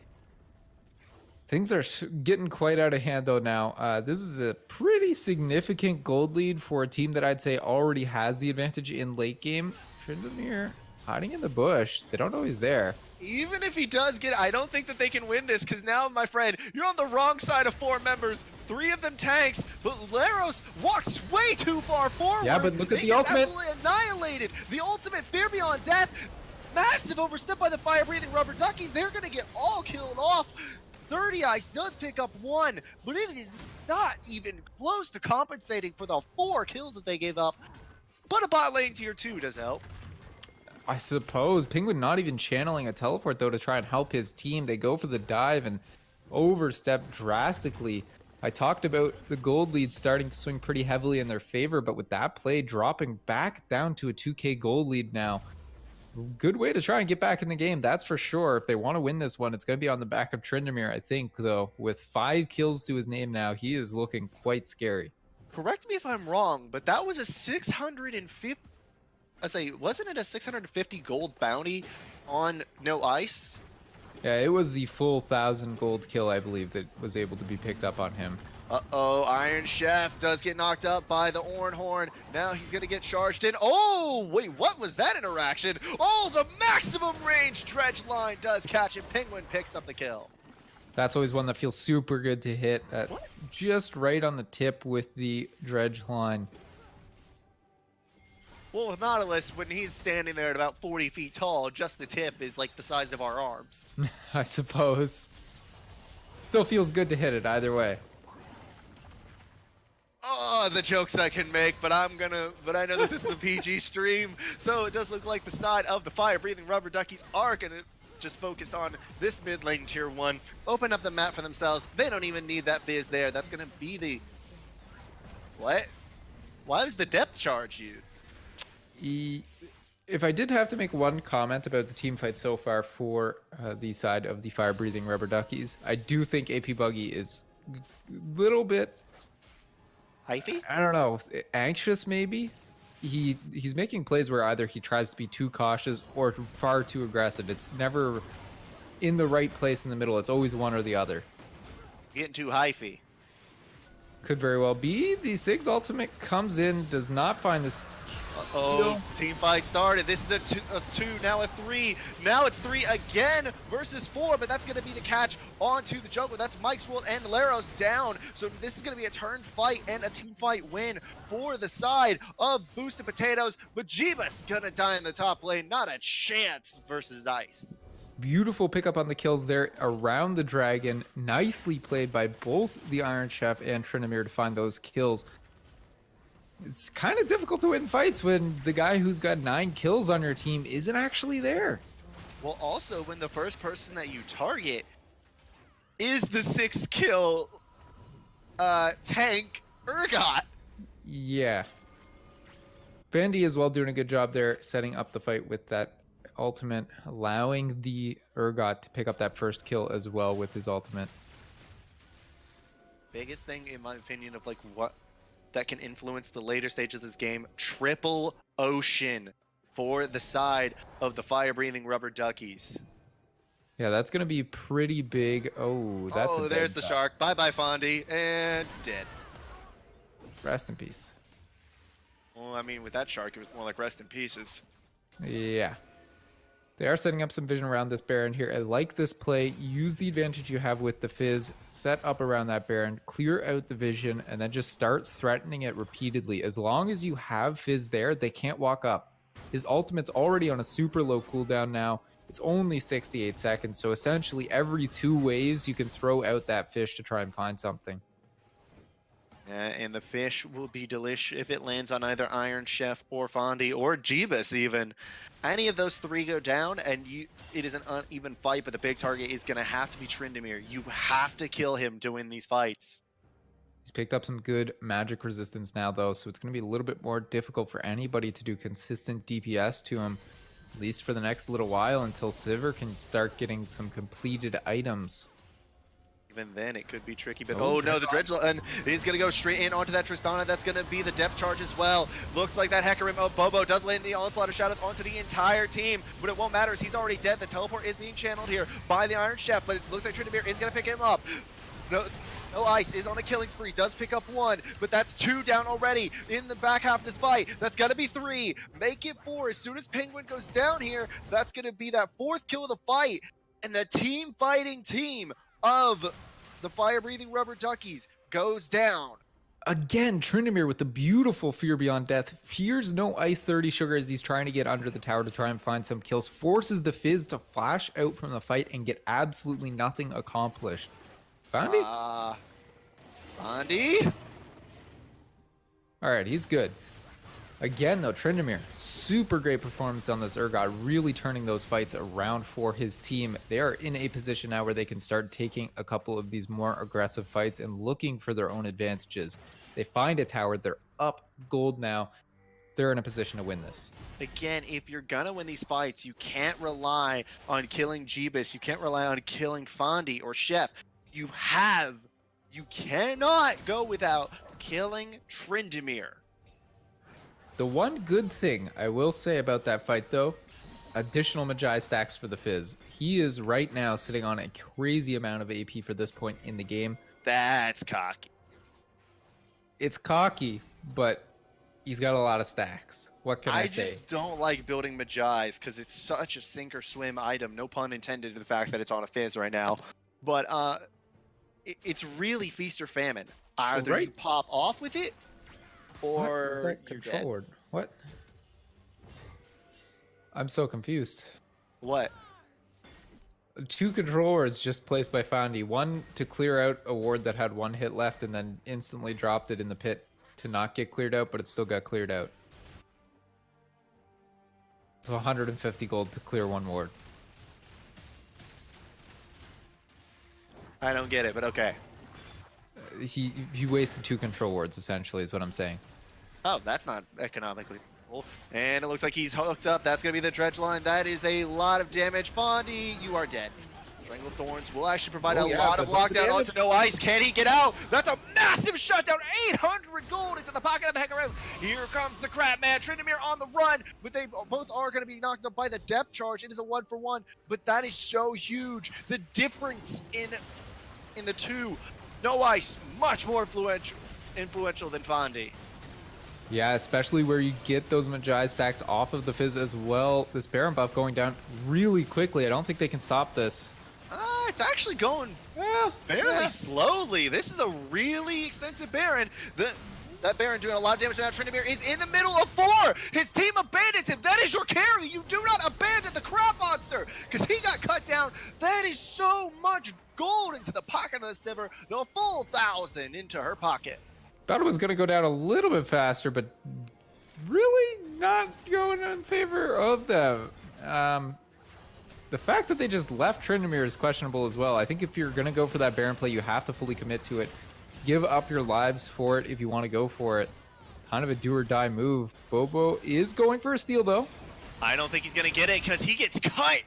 Speaker 2: Things are getting quite out of hand though now. This is a pretty significant gold lead for a team that I'd say already has the advantage in late game. Tryndamere hiding in the bush. They don't know he's there.
Speaker 1: Even if he does get, I don't think that they can win this, because now, my friend, you're on the wrong side of 4 members. 3 of them tanks, but Leros walks way too far forward.
Speaker 2: Yeah, but look at
Speaker 1: They
Speaker 2: the
Speaker 1: get
Speaker 2: ultimate.
Speaker 1: absolutely annihilated. The ultimate, Fear Beyond Death. Massive overstep by the fire-breathing rubber duckies. They're going to get all killed off. 30 Ice does pick up 1, but it is not even close to compensating for the 4 kills that they gave up. But a bot lane tier 2 does help.
Speaker 2: I suppose. Penguin not even channeling a teleport though to try and help his team. They go for the dive and overstep drastically. I talked about the gold lead starting to swing pretty heavily in their favor, but with that play dropping back down to a 2k gold lead now. Good way to try and get back in the game, that's for sure. If they want to win this one, it's going to be on the back of Tryndamere, I think, though. With 5 kills to his name now, he is looking quite scary.
Speaker 1: Correct me if I'm wrong, but that was a 650... wasn't it a 650 gold bounty on No Ice?
Speaker 2: Yeah, it was the full 1,000 gold kill, I believe, that was able to be picked up on him.
Speaker 1: Uh-oh, Iron Chef does get knocked up by the Oran Horn. Now he's going to get charged in. Oh, wait, what was that interaction? Oh, the maximum range dredge line does catch him. Penguin picks up the kill.
Speaker 2: That's always one that feels super good to hit at just right on the tip with the dredge line.
Speaker 1: Well, with Nautilus, when he's standing there at about 40 feet tall, just the tip is like the size of our arms.
Speaker 2: I suppose. Still feels good to hit it either way.
Speaker 1: Oh, the jokes I can make, but I know that this is a PG stream, so it does look like the side of the fire-breathing rubber duckies are gonna just focus on this mid lane tier 1, open up the map for themselves. They don't even need that Fizz there. That's gonna be the... What? Why was the depth charge used?
Speaker 2: If I did have to make one comment about the team fight so far for the side of the fire-breathing rubber duckies, I do think AP Buggy is a little bit...
Speaker 1: Hyphy?
Speaker 2: I don't know, anxious maybe? He's making plays where either he tries to be too cautious or far too aggressive. It's never in the right place in the middle. It's always one or the other.
Speaker 1: He's getting too hyphy.
Speaker 2: Could very well be. The Sig's ultimate comes in, does not find this.
Speaker 1: Uh-oh, team fight started. This is a 2, now a 3. Now it's 3 again versus 4, but that's going to be the catch onto the jungle. That's Mike's World and Leros down. So this is going to be a turn fight and a team fight win for the side of Boosted Potatoes. But Jeebus going to die in the top lane. Not a chance versus Ice.
Speaker 2: Beautiful pickup on the kills there around the dragon. Nicely played by both the Iron Chef and Tryndamere to find those kills. It's kind of difficult to win fights when the guy who's got 9 kills on your team isn't actually there.
Speaker 1: Well, also, when the first person that you target is the 6-kill tank Urgot.
Speaker 2: Yeah. Bandy as well doing a good job there setting up the fight with that ultimate, allowing the Urgot to pick up that first kill as well with his ultimate.
Speaker 1: Biggest thing, in my opinion, of like what that can influence the later stage of this game, triple ocean for the side of the fire-breathing rubber duckies.
Speaker 2: Yeah, that's going to be pretty big. Oh, that's a
Speaker 1: there's
Speaker 2: dead
Speaker 1: the
Speaker 2: shot.
Speaker 1: shark. Bye-bye, Fondy. And dead.
Speaker 2: Rest in peace.
Speaker 1: Well, I mean, with that shark, it was more like rest in pieces.
Speaker 2: Yeah. They are setting up some vision around this Baron here. I like this play. Use the advantage you have with the Fizz. Set up around that Baron. Clear out the vision. And then just start threatening it repeatedly. As long as you have Fizz there, they can't walk up. His ultimate's already on a super low cooldown now. It's only 68 seconds. So essentially every 2 waves, you can throw out that fish to try and find something.
Speaker 1: And the fish will be delish if it lands on either Iron Chef or Fondi or Jeebus even. Any of those three go down, and it is an uneven fight, but the big target is going to have to be Tryndamere. You have to kill him to win these fights.
Speaker 2: He's picked up some good magic resistance now, though, so it's going to be a little bit more difficult for anybody to do consistent DPS to him, at least for the next little while, until Sivir can start getting some completed items.
Speaker 1: Even then, it could be tricky, but oh no, the Dredgeland is going to go straight in onto that Tristana. That's going to be the depth charge as well. Looks like that Hecarim of Bobo does land the Onslaught of Shadows onto the entire team, but it won't matter as he's already dead. The teleport is being channeled here by the Iron Chef, but it looks like Tryndamere is going to pick him up. No Ice is on a killing spree, does pick up one, but that's two down already in the back half of this fight. That's got to be three. Make it four. As soon as Penguin goes down here, that's going to be that fourth kill of the fight. And the team fighting team of the fire-breathing rubber duckies goes down.
Speaker 2: Again, Tryndamere with the beautiful Fear Beyond Death. Fears no Ice 30 Sugar as he's trying to get under the tower to try and find some kills. Forces the Fizz to flash out from the fight and get absolutely nothing accomplished. Fondi?
Speaker 1: Fondi?
Speaker 2: Alright, he's good. Again, though, Tryndamere, super great performance on this Urgot, really turning those fights around for his team. They are in a position now where they can start taking a couple of these more aggressive fights and looking for their own advantages. They find a tower, they're up gold now. They're in a position to win this.
Speaker 1: Again, if you're gonna win these fights, you can't rely on killing Jeebus. You can't rely on killing Fondi or Chef. You cannot go without killing Tryndamere.
Speaker 2: The one good thing I will say about that fight, though, additional Magi stacks for the Fizz. He is right now sitting on a crazy amount of AP for this point in the game.
Speaker 1: That's cocky.
Speaker 2: It's cocky, but he's got a lot of stacks. What can I say?
Speaker 1: I just don't like building Magi's because it's such a sink or swim item. No pun intended to the fact that it's on a Fizz right now. But it's really feast or famine. Either you pop off with it, or
Speaker 2: control word? What? I'm so confused.
Speaker 1: What?
Speaker 2: Two control words just placed by Fondi. One to clear out a ward that had one hit left and then instantly dropped it in the pit to not get cleared out, but it still got cleared out. So 150 gold to clear one ward.
Speaker 1: I don't get it, but okay.
Speaker 2: He wasted two control wards, essentially, is what I'm saying.
Speaker 1: Oh, that's not economically cool. And it looks like he's hooked up. That's going to be the dredge line. That is a lot of damage. Fondi, you are dead. Strangle Thorns will actually provide a lot of lockdown onto No Ice. Can he get out? That's a massive shutdown. 800 gold into the pocket of the Hecarim. Here comes the Crab Man. Tryndamere on the run, but they both are going to be knocked up by the depth charge. It is a 1-for-1, but that is so huge. The difference in the two. No Ice, much more influential than Fondi.
Speaker 2: Yeah, especially where you get those Magi stacks off of the Fizz as well. This Baron buff going down really quickly. I don't think they can stop this.
Speaker 1: It's actually going fairly slowly. This is a really extensive Baron. That Baron doing a lot of damage now. Tryndamere is in the middle of 4. His team abandons him. That is your carry. You do not abandon the crab monster because he got cut down. That is so much gold into the pocket of the Sivir. The full 1,000 into her pocket.
Speaker 2: Thought it was going to go down a little bit faster, but really not going in favor of them. The fact that they just left Tryndamere is questionable as well. I think if you're going to go for that Baron play, you have to fully commit to it. Give up your lives for it if you want to go for it. Kind of a do or die move. Bobo is going for a steal, though.
Speaker 1: I don't think he's going to get it because he gets cut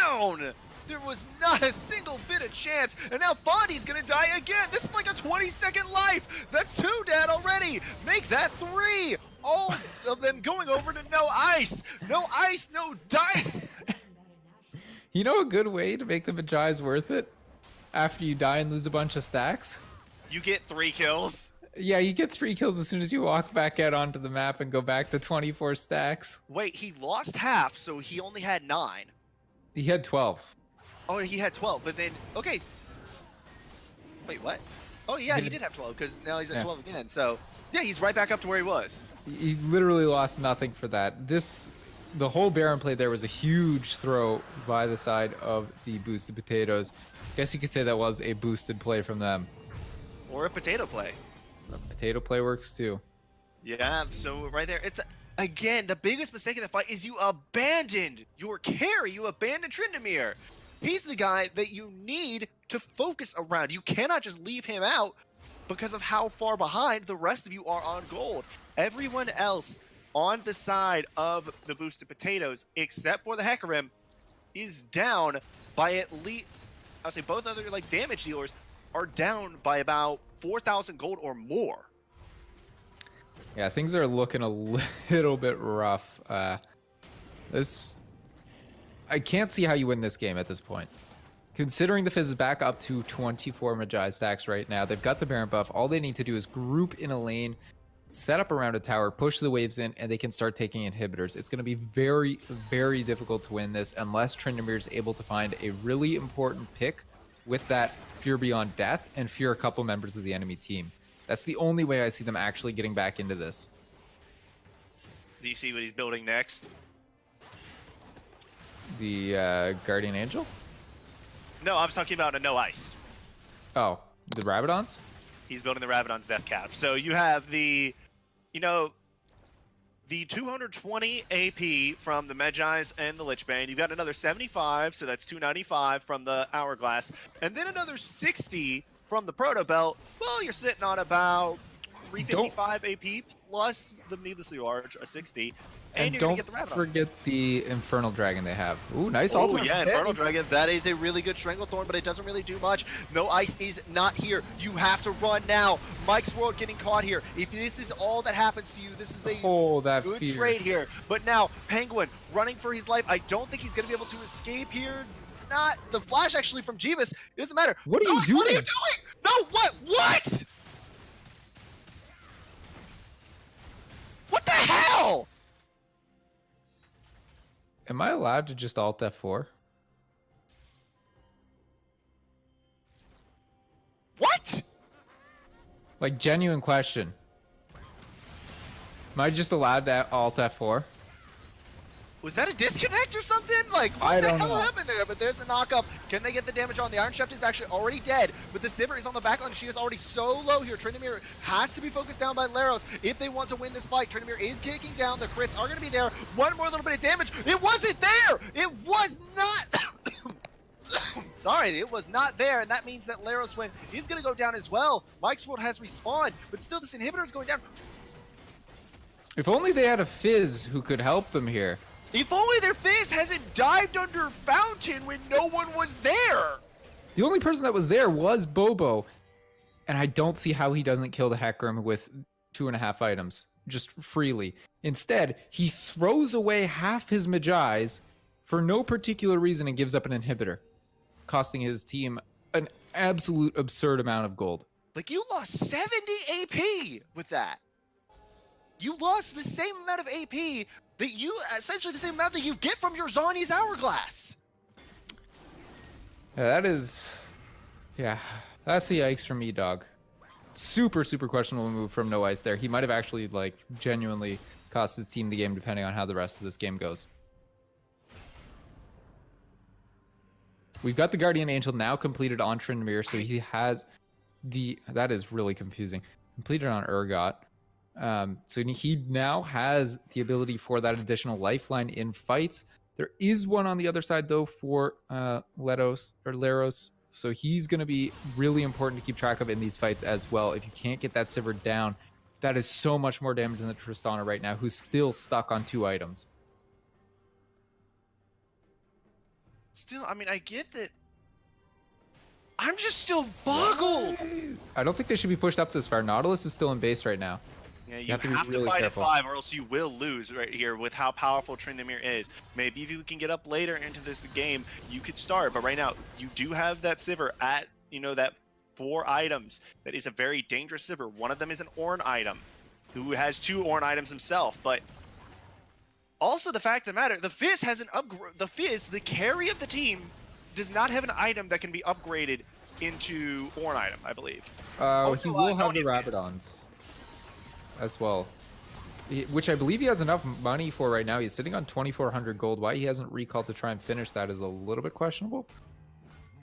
Speaker 1: down. There was not a single bit of chance, and now Fondi's gonna die again. This is like a 20-second life. That's 2 dead already. Make that 3. All of them going over to No Ice. No Ice, no dice.
Speaker 2: You know a good way to make the Magi's worth it? After you die and lose a bunch of stacks?
Speaker 1: You get 3 kills.
Speaker 2: Yeah, you get 3 kills as soon as you walk back out onto the map and go back to 24 stacks.
Speaker 1: Wait, he lost half, so he only had 9.
Speaker 2: He had 12.
Speaker 1: Oh, he had 12, but then, okay. Wait, what? Oh, yeah, he did have 12, because now he's at 12 again. So, yeah, he's right back up to where he was.
Speaker 2: He literally lost nothing for that. The whole Baron play there was a huge throw by the side of the boosted potatoes. Guess you could say that was a boosted play from them.
Speaker 1: Or a potato play.
Speaker 2: The potato play works too.
Speaker 1: Yeah, so right there, it's again the biggest mistake in the fight is you abandoned your carry. You abandoned Tryndamere. He's the guy that you need to focus around. You cannot just leave him out because of how far behind the rest of you are on gold. Everyone else on the side of the boosted potatoes, except for the Hecarim, is down by at least, I'll say both other like damage dealers are down by about 4,000 gold or more.
Speaker 2: Yeah, things are looking a little bit rough. I can't see how you win this game at this point. Considering the Fizz is back up to 24 Magi stacks right now, they've got the Baron buff. All they need to do is group in a lane, set up around a tower, push the waves in, and they can start taking inhibitors. It's going to be very, very difficult to win this unless Tryndamere is able to find a really important pick with that Fear Beyond Death and fear a couple members of the enemy team. That's the only way I see them actually getting back into this.
Speaker 1: Do you see what he's building next?
Speaker 2: The Guardian Angel?
Speaker 1: No, I'm talking about a no ice.
Speaker 2: Oh, the Rabadons?
Speaker 1: He's building the Rabadon's death cap. So you have the, the 220 AP from the Magi's and the Lich Bane. You've got another 75, so that's 295 from the Hourglass. And then another 60 from the Proto Belt. Well, you're sitting on about 355 AP plus the Needlessly Large, a 60. And you're
Speaker 2: don't
Speaker 1: gonna get the Rabadon.
Speaker 2: forget the Infernal Dragon they have. Ooh, nice
Speaker 1: Oh
Speaker 2: ultimate.
Speaker 1: yeah, Infernal Dragon. That is a really good Stranglethorn, but it doesn't really do much. No ice is not here. You have to run now. Mike's World getting caught here. If this is all that happens to you, this is a good
Speaker 2: fear.
Speaker 1: trade here. But now, Penguin running for his life. I don't think he's going to be able to escape here. Not the flash actually from Jeebus. It doesn't matter.
Speaker 2: What are you doing?
Speaker 1: What are you doing? No, what? What? What the hell?
Speaker 2: Am I allowed to just alt F4?
Speaker 1: What?
Speaker 2: Like, genuine question. Am I just allowed to alt F4?
Speaker 1: Was that a disconnect or something? Like, what
Speaker 2: I
Speaker 1: the
Speaker 2: don't
Speaker 1: hell
Speaker 2: know.
Speaker 1: happened there? But there's the knockup. Can they get the damage on? The Iron Chef is actually already dead, but the Sivir is on the backline. She is already so low here. Tryndamere has to be focused down by Laros if they want to win this fight. Tryndamere is kicking down. The crits are going to be there. One more little bit of damage. It wasn't there! It was not! Sorry, it was not there, and that means that Laros win is going to go down as well. Mike's World has respawned, but still this inhibitor is going down.
Speaker 2: If only they had a Fizz who could help them here.
Speaker 1: If only their Fizz hasn't dived under Fountain when no one was there!
Speaker 2: The only person that was there was Bobo. And I don't see how he doesn't kill the Hecarim with 2.5 items, just freely. Instead, he throws away half his Magi's for no particular reason and gives up an inhibitor, costing his team an absolute absurd amount of gold.
Speaker 1: Like, you lost 70 AP with that. You lost the same amount of AP that you, essentially the same amount that you get from your Zhonya's Hourglass.
Speaker 2: Yeah, that is, yeah, that's the yikes from me, dog. Super, super questionable move from No Ice there. He might have actually, like, genuinely cost his team the game depending on how the rest of this game goes. We've got the Guardian Angel now completed on Tryndamere, so he has the, that is really confusing, completed on Urgot. So he now has the ability for that additional lifeline in fights. There is one on the other side though for Laros, so he's going to be really important to keep track of in these fights as well. If you can't get that Sivir down, that is so much more damage than the Tristana right now, who's still stuck on 2 items.
Speaker 1: Still, I mean, I get that. I'm just still boggled.
Speaker 2: I don't think they should be pushed up this far. Nautilus is still in base right now.
Speaker 1: Yeah, you
Speaker 2: have to be
Speaker 1: have to
Speaker 2: really
Speaker 1: fight
Speaker 2: careful.
Speaker 1: as 5 or else you will lose right here with how powerful Tryndamere is. Maybe if you can get up later into this game, you could start. But right now, you do have that Sivir at, that 4 items. That is a very dangerous Sivir. One of them is an Ornn item, who has 2 Ornn items himself. But also the fact of the matter, the Fizz has an upgrade. The Fizz, the carry of the team, does not have an item that can be upgraded into Ornn item, I believe.
Speaker 2: He will have the Rabadons as well, which I believe he has enough money for right now. He's sitting on 2,400 gold. Why he hasn't recalled to try and finish that is a little bit questionable.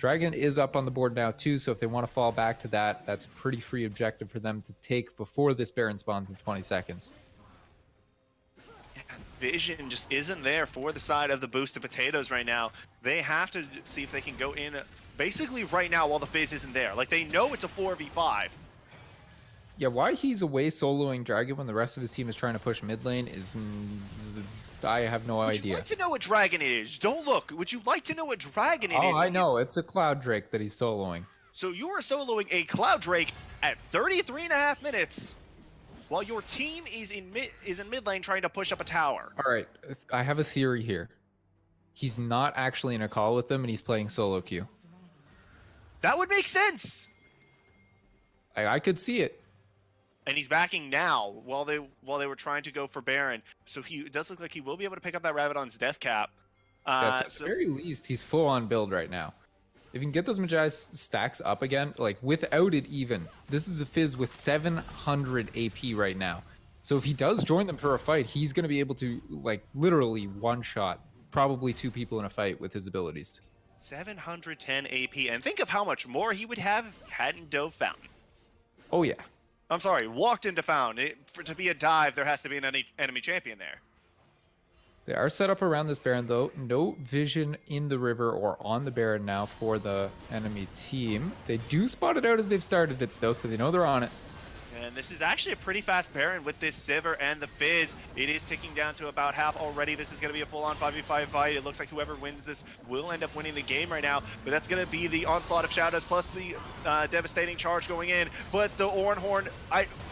Speaker 2: Dragon is up on the board now too, so if they want to fall back to that, that's a pretty free objective for them to take before this Baron spawns in 20 seconds.
Speaker 1: Vision just isn't there for the side of the boosted potatoes right now. They have to see if they can go in basically right now while the Fizz isn't there. Like, they know it's a 4v5.
Speaker 2: Yeah, why he's away soloing Dragon when the rest of his team is trying to push mid lane is... I have no idea.
Speaker 1: Would you like to know what Dragon it is? Don't look. Would you like to know what Dragon it is?
Speaker 2: Oh, I know. It's a Cloud Drake that he's soloing.
Speaker 1: So you are soloing a Cloud Drake at 33.5 minutes while your team is in mid lane trying to push up a tower.
Speaker 2: All right, I have a theory here. He's not actually in a call with them, and he's playing solo queue.
Speaker 1: That would make sense.
Speaker 2: I could see it.
Speaker 1: And he's backing now while they were trying to go for Baron. So it does look like he will be able to pick up that Rabadon's death cap.
Speaker 2: Yes, at the very least, he's full on build right now. If you can get those Magi's stacks up again, like without it even, this is a Fizz with 700 AP right now. So if he does join them for a fight, he's going to be able to like literally one-shot probably 2 people in a fight with his abilities.
Speaker 1: 710 AP, and think of how much more he would have if he hadn't dove Fountain.
Speaker 2: Oh yeah.
Speaker 1: I'm sorry, walked into Fountain. To be a dive, there has to be an enemy champion there.
Speaker 2: They are set up around this Baron though. No vision in the river or on the Baron now for the enemy team. They do spot it out as they've started it though, so they know they're on it.
Speaker 1: And this is actually a pretty fast Baron with this Sivir and the Fizz. It is ticking down to about half already. This is going to be a full-on 5v5 fight. It looks like whoever wins this will end up winning the game right now. But that's going to be the onslaught of Shadows plus the devastating charge going in. But the Ornhorn,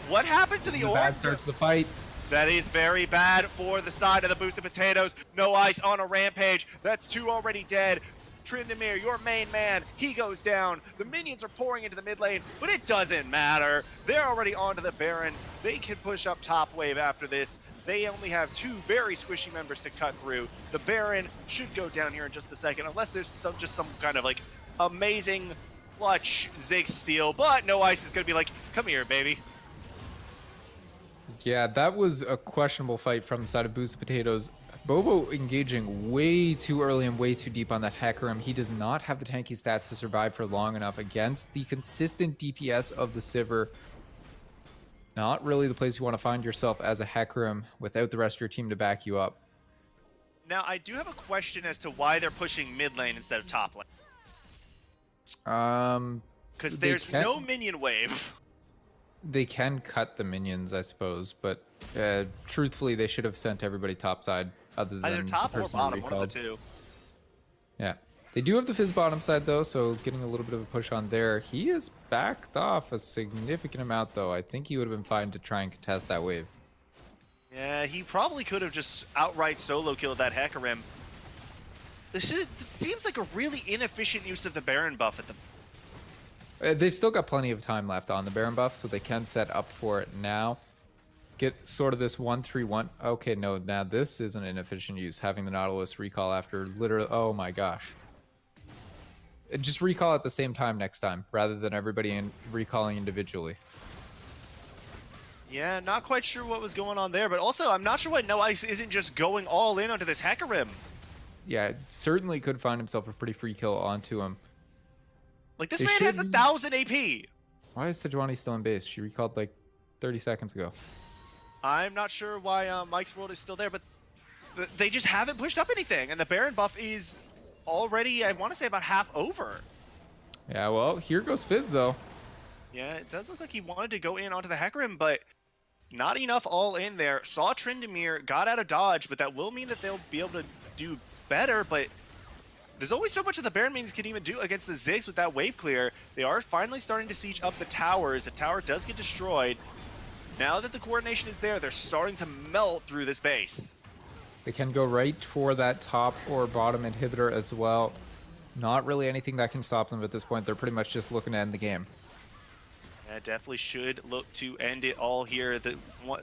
Speaker 1: what happened to the Ornhorn?
Speaker 2: Bad start to the fight.
Speaker 1: That is very bad for the side of the boosted potatoes. No ice on a Rampage. That's 2 already dead. Tryndamere, your main man, he goes down. The minions are pouring into the mid lane, but it doesn't matter. They're already onto the Baron. They can push up top wave after this. They only have 2 very squishy members to cut through. The Baron should go down here in just a second, unless there's some kind of like amazing clutch Ziggs steal. But no ice is gonna be like, come here, baby.
Speaker 2: Yeah, that was a questionable fight from the side of Boosted Potatoes. Bobo engaging way too early and way too deep on that Hecarim. He does not have the tanky stats to survive for long enough against the consistent DPS of the Sivir. Not really the place you want to find yourself as a Hecarim without the rest of your team to back you up.
Speaker 1: Now, I do have a question as to why they're pushing mid lane instead of top lane. Because there's no minion wave.
Speaker 2: They can cut the minions, I suppose, but truthfully, they should have sent everybody topside other than
Speaker 1: either top
Speaker 2: the
Speaker 1: or
Speaker 2: person
Speaker 1: bottom,
Speaker 2: recalled.
Speaker 1: one of the 2.
Speaker 2: Yeah. They do have the Fizz bottom side, though, so getting a little bit of a push on there. He is backed off a significant amount, though. I think he would have been fine to try and contest that wave.
Speaker 1: Yeah, he probably could have just outright solo killed that Hecarim. This seems like a really inefficient use of the Baron buff at the...
Speaker 2: They've still got plenty of time left on the Baron buff, so they can set up for it now. Get sort of this 1-3-1. Okay, no, now this is an inefficient use, having the Nautilus recall after literally... Oh my gosh. Just recall at the same time next time, rather than everybody recalling individually.
Speaker 1: Yeah, not quite sure what was going on there, but also I'm not sure why No Ice isn't just going all in onto this Hecarim.
Speaker 2: Yeah, certainly could find himself a pretty free kill onto him.
Speaker 1: Like, this man has 1,000 AP!
Speaker 2: Why is Sejuani still in base? She recalled like 30 seconds ago.
Speaker 1: I'm not sure why Mike's World is still there, but they just haven't pushed up anything, and the Baron buff is already, I want to say, about half over.
Speaker 2: Yeah, well, here goes Fizz, though.
Speaker 1: Yeah, it does look like he wanted to go in onto the Hecarim, but not enough all in there. Saw Tryndamere, got out of dodge, but that will mean that they'll be able to do better, but there's always so much that the Baron minions can even do against the Ziggs with that wave clear. They are finally starting to siege up the towers. The tower does get destroyed. Now that the coordination is there, they're starting to melt through this base.
Speaker 2: They can go right for that top or bottom inhibitor as well. Not really anything that can stop them at this point. They're pretty much just looking to end the game.
Speaker 1: Yeah, definitely should look to end it all here. The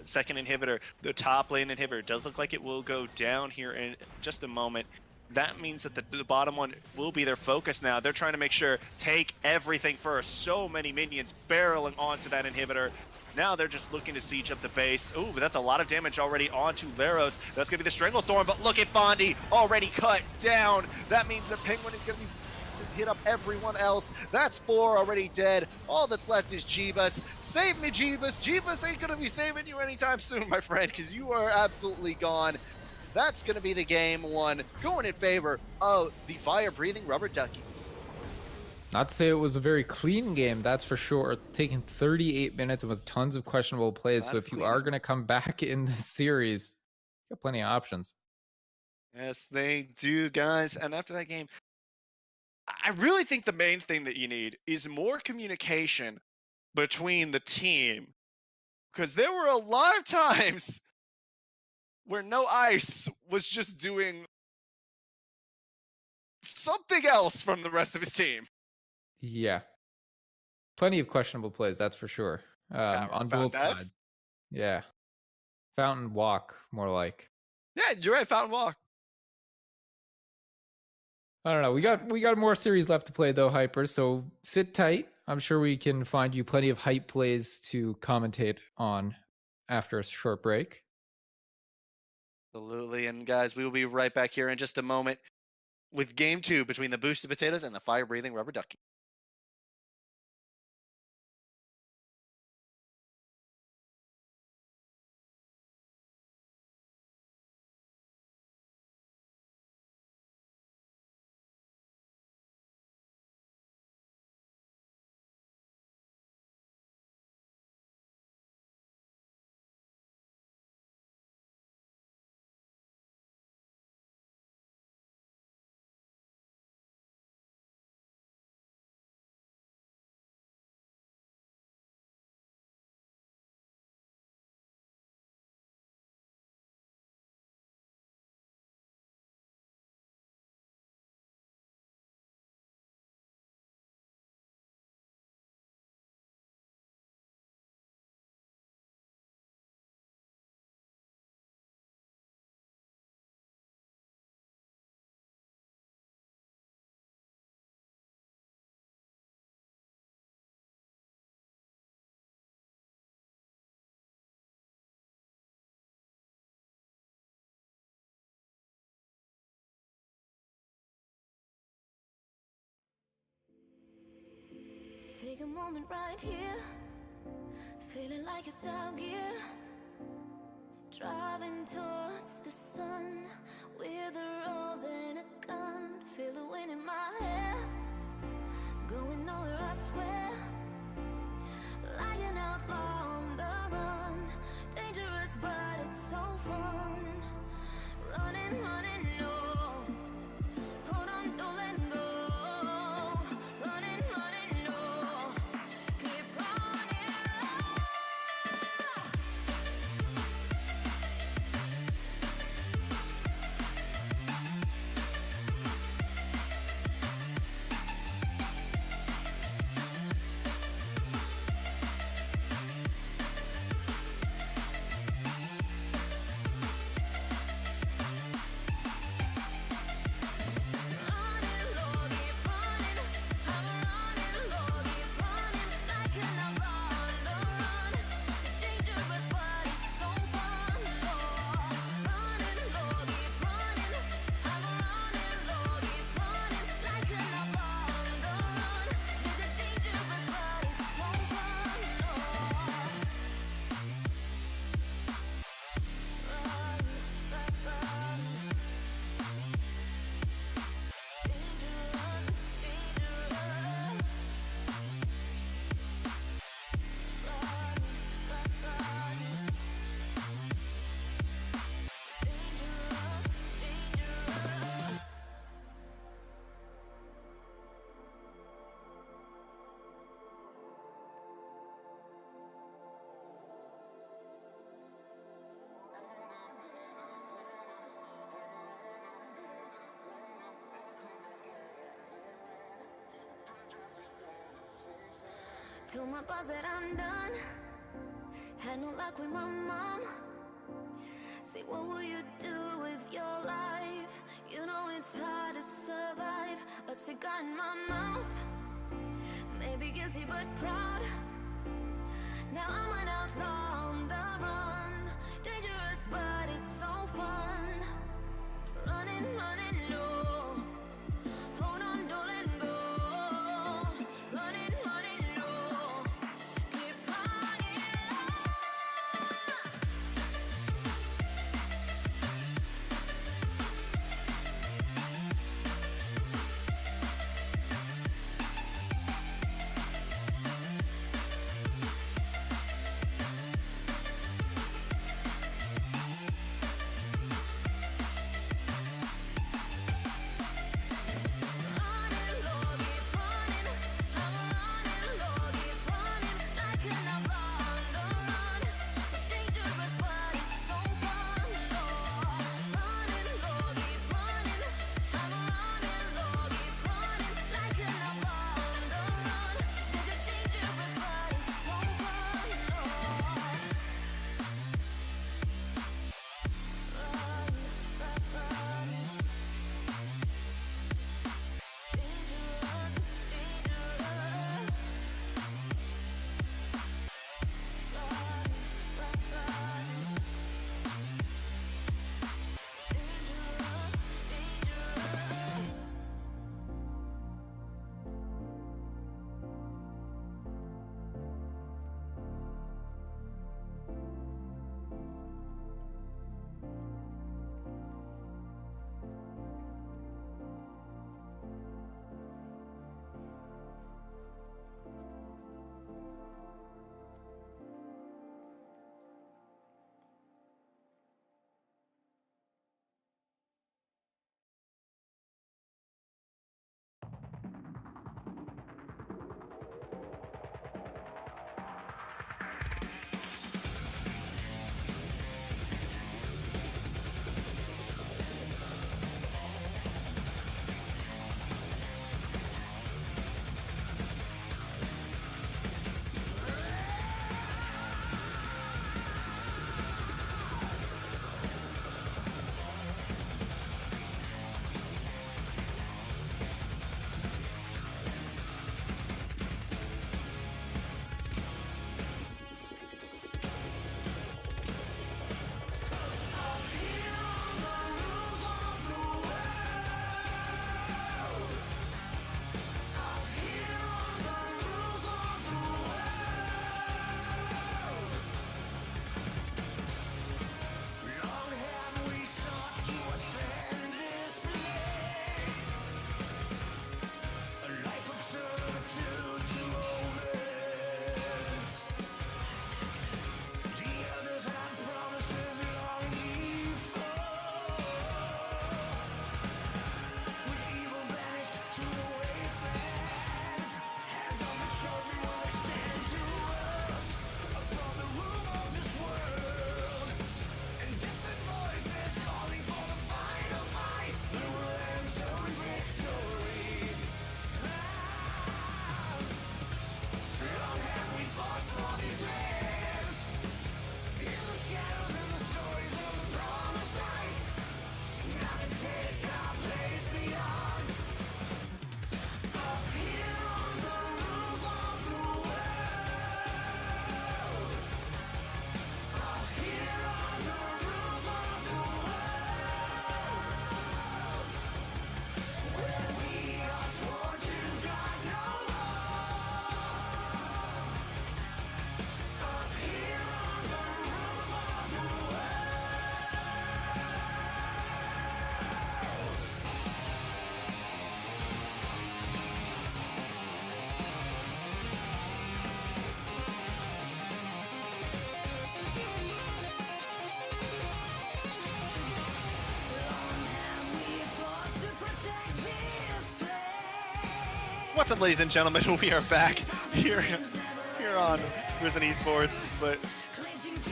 Speaker 1: second inhibitor, the top lane inhibitor, does look like it will go down here in just a moment. That means that the bottom one will be their focus now. They're trying to make sure, take everything first. So many minions barreling onto that inhibitor. Now they're just looking to siege up the base. Ooh, but that's a lot of damage already onto Laros. That's going to be the Stranglethorn, but look at Bondi already cut down. That means the Penguin is going to be to hit up everyone else. That's 4 already dead. All that's left is Jeebus. Save me, Jeebus. Jeebus ain't gonna be saving you anytime soon, my friend, because you are absolutely gone. That's gonna be the game one, going in favor of the fire-breathing rubber duckies.
Speaker 2: Not to say it was a very clean game, that's for sure. Taking 38 minutes and with tons of questionable plays. So if you are going to come back in this series, you got plenty of options.
Speaker 1: Yes, they do, guys. And after that game, I really think the main thing that you need is more communication between the team. Because there were a lot of times where No Ice was just doing something else from the rest of his team.
Speaker 2: Yeah. Plenty of questionable plays, that's for sure. On both sides. Yeah. Fountain walk, more like.
Speaker 1: Yeah, you're right, Fountain Walk.
Speaker 2: I don't know. We got more series left to play though, Hyper. So sit tight. I'm sure we can find you plenty of hype plays to commentate on after a short break.
Speaker 1: Absolutely. And guys, we will be right back here in just a moment with game 2 between the Boosted Potatoes and the fire-breathing rubber ducky.
Speaker 3: Take a moment right here, feeling like it's out gear. Driving towards the sun with a rose and a gun. Feel the wind in my hair, going nowhere I swear. Like an outlaw on the run, dangerous but it's so fun. Running, running, no. Hold on, don't let go. Running, running, no. Keep running. Told my boss that I'm done. Had no luck with my mom. Say, what will you do with your life? You know it's hard to survive. A cigar in my mouth. Maybe guilty but proud. Now I'm an outlaw on the run. Dangerous but it's so fun. Running, running, no. Hold on, don't let go.
Speaker 1: What's up, ladies and gentlemen? We are back here on Risen Esports. But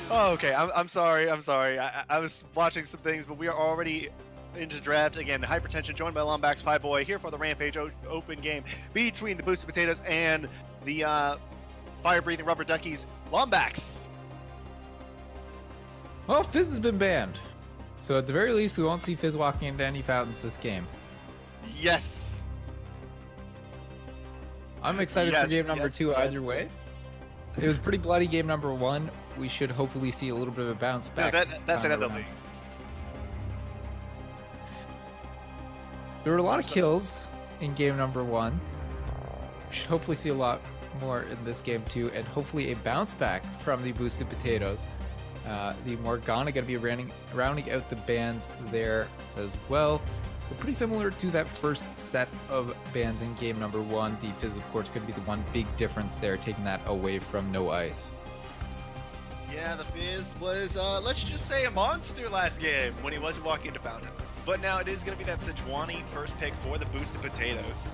Speaker 1: oh, okay, I'm sorry. I was watching some things, but we are already into draft again. Hypertension, joined by Lombax Pie Boy here for the Rampage open game between the Boosted Potatoes and the fire-breathing rubber duckies. Lombax.
Speaker 2: Well, Fizz has been banned, so at the very least, we won't see Fizz walking into any fountains this game.
Speaker 1: Yes.
Speaker 2: I'm excited for game number 2 either way. It was pretty bloody game number 1. We should hopefully see a little bit of a bounce back.
Speaker 1: Yeah, that's inevitable.
Speaker 2: There were a lot of kills in game number 1. We should hopefully see a lot more in this game too, and hopefully a bounce back from the Boosted Potatoes. The Morgana going to be rounding out the bans there as well. But pretty similar to that first set of bans in game number 1. The Fizz, of course, could be the one big difference there, taking that away from no ice.
Speaker 1: Yeah, the Fizz was, let's just say, a monster last game when he wasn't walking into Fountain. But now it is going to be that Sejuani first pick for the Boosted Potatoes.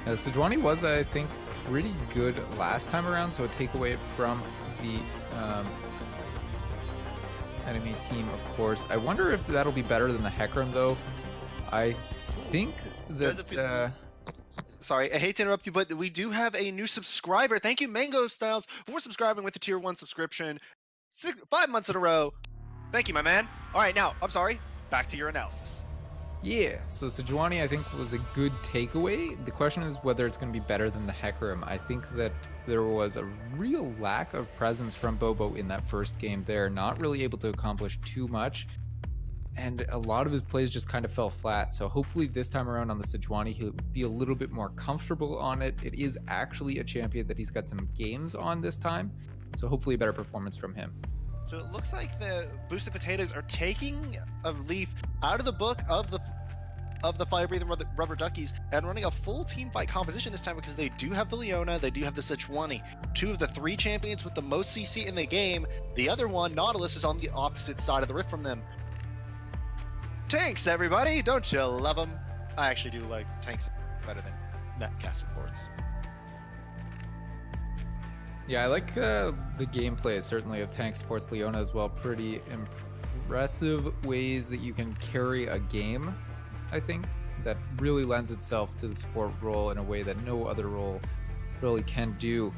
Speaker 2: Sejuani was, I think, pretty good last time around, so a takeaway from the enemy team, of course. I wonder if that'll be better than the Hecarim, though. I think that...
Speaker 1: Sorry, I hate to interrupt you, but we do have a new subscriber. Thank you, Mango Styles, for subscribing with the Tier 1 subscription. 5 months in a row. Thank you, my man. All right, now, I'm sorry. Back to your analysis.
Speaker 2: Yeah, so Sejuani, I think, was a good takeaway. The question is whether it's going to be better than the Hecarim. I think that there was a real lack of presence from Bobo in that first game there, not really able to accomplish too much, and a lot of his plays just kind of fell flat. So hopefully this time around on the Sejuani, he'll be a little bit more comfortable on it. It is actually a champion that he's got some games on this time, so hopefully a better performance from him.
Speaker 1: So it looks like the Boosted Potatoes are taking a leaf out of the book of the fire-breathing rubber duckies and running a full team fight composition this time, because they do have the Leona, they do have the Sejuani, 2 of the 3 champions with the most CC in the game. The other one, Nautilus, is on the opposite side of the rift from them. Tanks, everybody! Don't you love them? I actually do like tanks better than netcast supports.
Speaker 2: Yeah, I like the gameplay, certainly, of Tank Sports Leona as well. Pretty impressive ways that you can carry a game, I think, that really lends itself to the support role in a way that no other role really can do.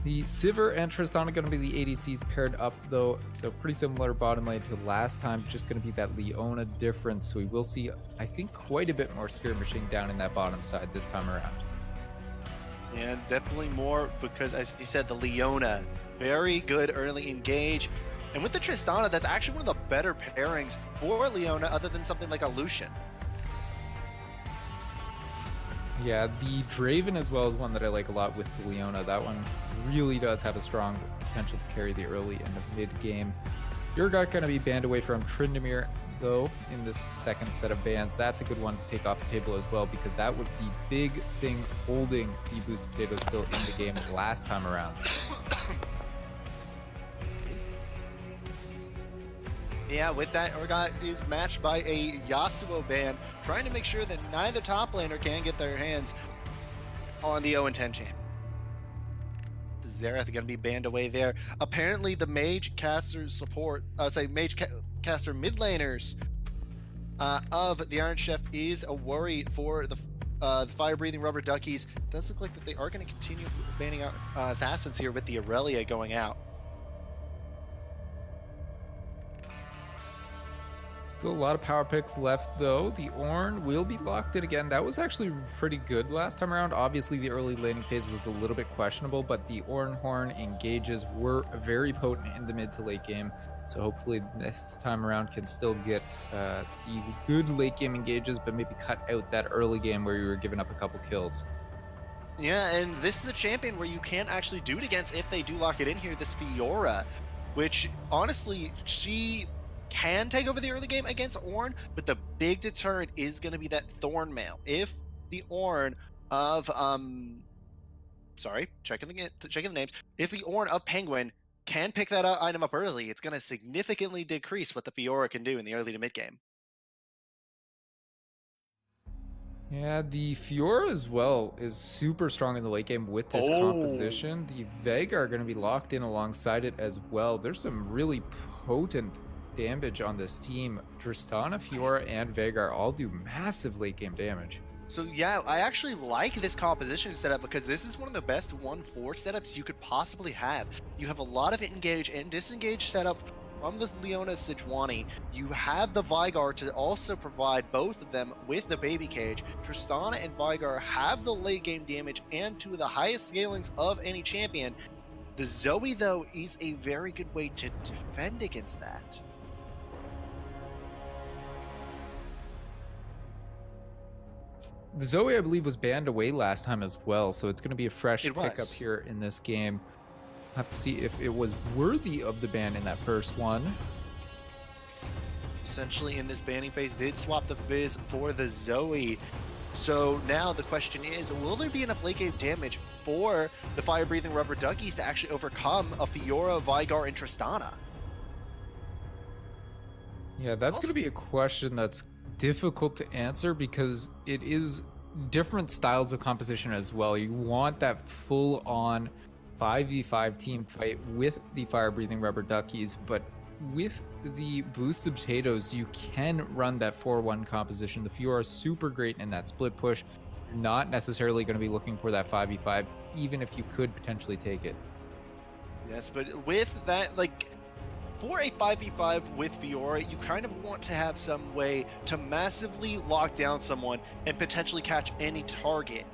Speaker 2: The Sivir and Tristana going to be the ADCs paired up, though, so pretty similar bottom lane to last time, just going to be that Leona difference. So we will see, I think, quite a bit more skirmishing down in that bottom side this time around.
Speaker 1: Yeah, definitely more, because as you said, the Leona, very good early engage. And with the Tristana, that's actually one of the better pairings for Leona, other than something like a Lucian.
Speaker 2: Yeah, the Draven as well is one that I like a lot with the Leona. That one really does have a strong potential to carry the early and the mid game. Urgot going to be banned away from Tryndamere, though, in this second set of bans. That's a good one to take off the table as well, because that was the big thing holding the Boosted Potatoes still in the game last time around.
Speaker 1: Yeah, with that, Urgot is matched by a Yasuo ban, trying to make sure that neither top laner can get their hands on the 0-10 champion. The Xerath going to be banned away there. Apparently, the Mage Caster support, Caster mid laners of the Iron Chef is a worry for the fire-breathing rubber duckies. It does look like that they are going to continue banning out assassins here with the Aurelia going out.
Speaker 2: Still a lot of power picks left, though. The Ornn will be locked in again. That was actually pretty good last time around. Obviously, the early laning phase was a little bit questionable, but the Ornn Horn engages were very potent in the mid to late game. So hopefully this time around can still get the good late game engages, but maybe cut out that early game where you were giving up a couple kills.
Speaker 1: Yeah, and this is a champion where you can actually do it against if they do lock it in here, this Fiora, which honestly, she can take over the early game against Ornn, but the big deterrent is going to be that Thornmail. If the Ornn of checking the names, if the Ornn of Penguin can pick that item up early, it's going to significantly decrease what the Fiora can do in the early to mid game.
Speaker 2: Yeah, the Fiora as well is super strong in the late game with this composition. The Vega are going to be locked in alongside it as well. There's some really potent damage on this team. Tristana, Fiora, and Vega all do massive late game damage.
Speaker 1: So yeah, I actually like this composition setup because this is one of the best 1-4 setups you could possibly have. You have a lot of engage and disengage setup from the Leona Sejuani. You have the Vigar to also provide both of them with the baby cage. Tristana and Vigar have the late game damage and two of the highest scalings of any champion. The Zoe, though, is a very good way to defend against that.
Speaker 2: The Zoe, I believe, was banned away last time as well, so it's going to be a fresh
Speaker 1: It
Speaker 2: pickup
Speaker 1: was.
Speaker 2: here in this game. Have to see if it was worthy of the ban in that first one.
Speaker 1: Essentially, in this banning phase, did swap the Fizz for the Zoe. So now the question is, will there be enough late game damage for the fire-breathing rubber duckies to actually overcome a Fiora, Vigar, and Tristana?
Speaker 2: Yeah, that's going to be a question that's difficult to answer because it is different styles of composition as well. You want that full-on 5v5 team fight with the fire-breathing rubber duckies, but with the boosted potatoes, you can run that 4-1 composition. The Fiora is super great in that split push. You're not necessarily going to be looking for that 5v5, even if you could potentially take it.
Speaker 1: Yes, but with that, like, for a 5v5 with Fiora, you kind of want to have some way to massively lock down someone and potentially catch any target.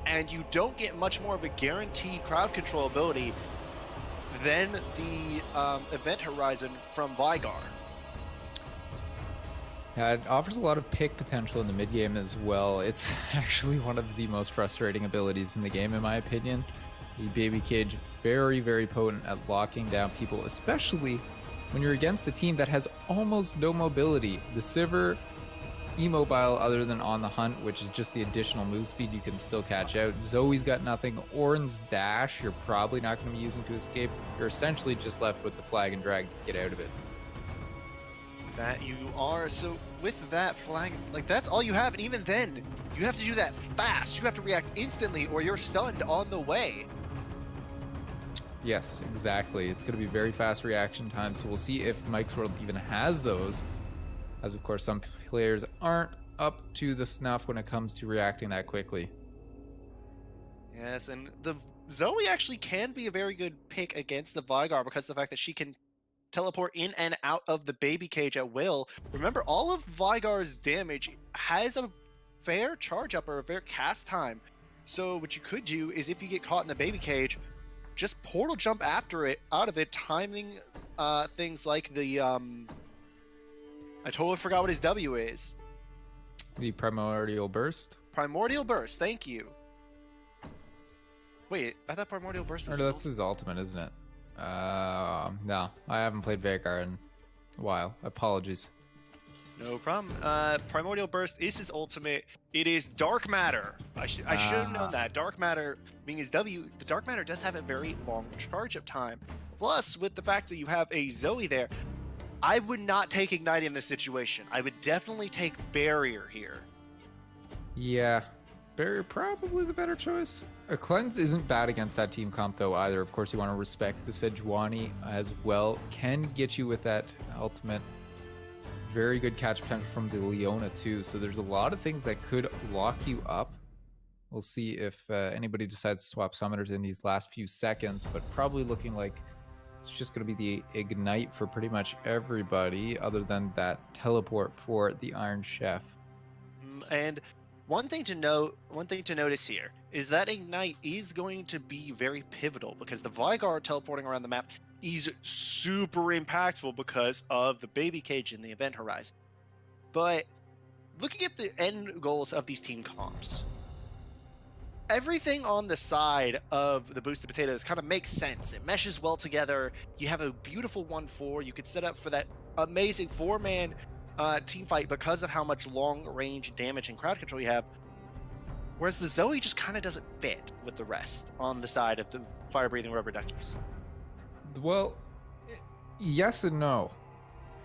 Speaker 1: And you don't get much more of a guaranteed crowd control ability than the event horizon from Vigar.
Speaker 2: Yeah, it offers a lot of pick potential in the mid game as well. It's actually one of the most frustrating abilities in the game, in my opinion. The baby cage, very, very potent at locking down people, especially when you're against a team that has almost no mobility. The Sivir, immobile other than on the hunt, which is just the additional move speed you can still catch out. Zoe's got nothing. Ornn's dash, you're probably not going to be using to escape. You're essentially just left with the flag and drag to get out of it.
Speaker 1: That you are. So with that flag, like, that's all you have. And even then, you have to do that fast. You have to react instantly or you're stunned on the way.
Speaker 2: Yes, exactly. It's going to be very fast reaction time, so we'll see if Mike's World even has those, as of course some players aren't up to the snuff when it comes to reacting that quickly.
Speaker 1: Yes, and the Zoe actually can be a very good pick against the Vigar because of the fact that she can teleport in and out of the baby cage at will. Remember, all of Vigar's damage has a fair charge up or a fair cast time. So what you could do is, if you get caught in the baby cage, just portal jump after it, out of it, timing things like the I totally forgot what his W is.
Speaker 2: The Primordial Burst?
Speaker 1: Primordial Burst, thank you. Wait, I thought Primordial Burst was
Speaker 2: That's his ultimate, isn't it? No, I haven't played Veigar in a while. Apologies.
Speaker 1: No problem. Primordial Burst is his ultimate. It is Dark Matter. I should have known that. Dark Matter being his W, the Dark Matter does have a very long charge up time. Plus, with the fact that you have a Zoe there, I would not take Ignite in this situation. I would definitely take Barrier here.
Speaker 2: Yeah, Barrier probably the better choice. A Cleanse isn't bad against that team comp though either. Of course, you want to respect the Sejuani as well. Can get you with that ultimate. Very good catch potential from the Leona too. So there's a lot of things that could lock you up. We'll see if anybody decides to swap summoners in these last few seconds, but probably looking like it's just going to be the Ignite for pretty much everybody other than that teleport for the Iron Chef.
Speaker 1: And one thing to notice here is that Ignite is going to be very pivotal because the Vigar teleporting around the map is super impactful because of the baby cage in the event horizon. But looking at the end goals of these team comps, everything on the side of the boosted potatoes kind of makes sense. It meshes well together. You have a beautiful 1-4. You could set up for that amazing 4-man team fight because of how much long range damage and crowd control you have. Whereas the Zoe just kind of doesn't fit with the rest on the side of the fire breathing rubber duckies.
Speaker 2: Well, yes and no.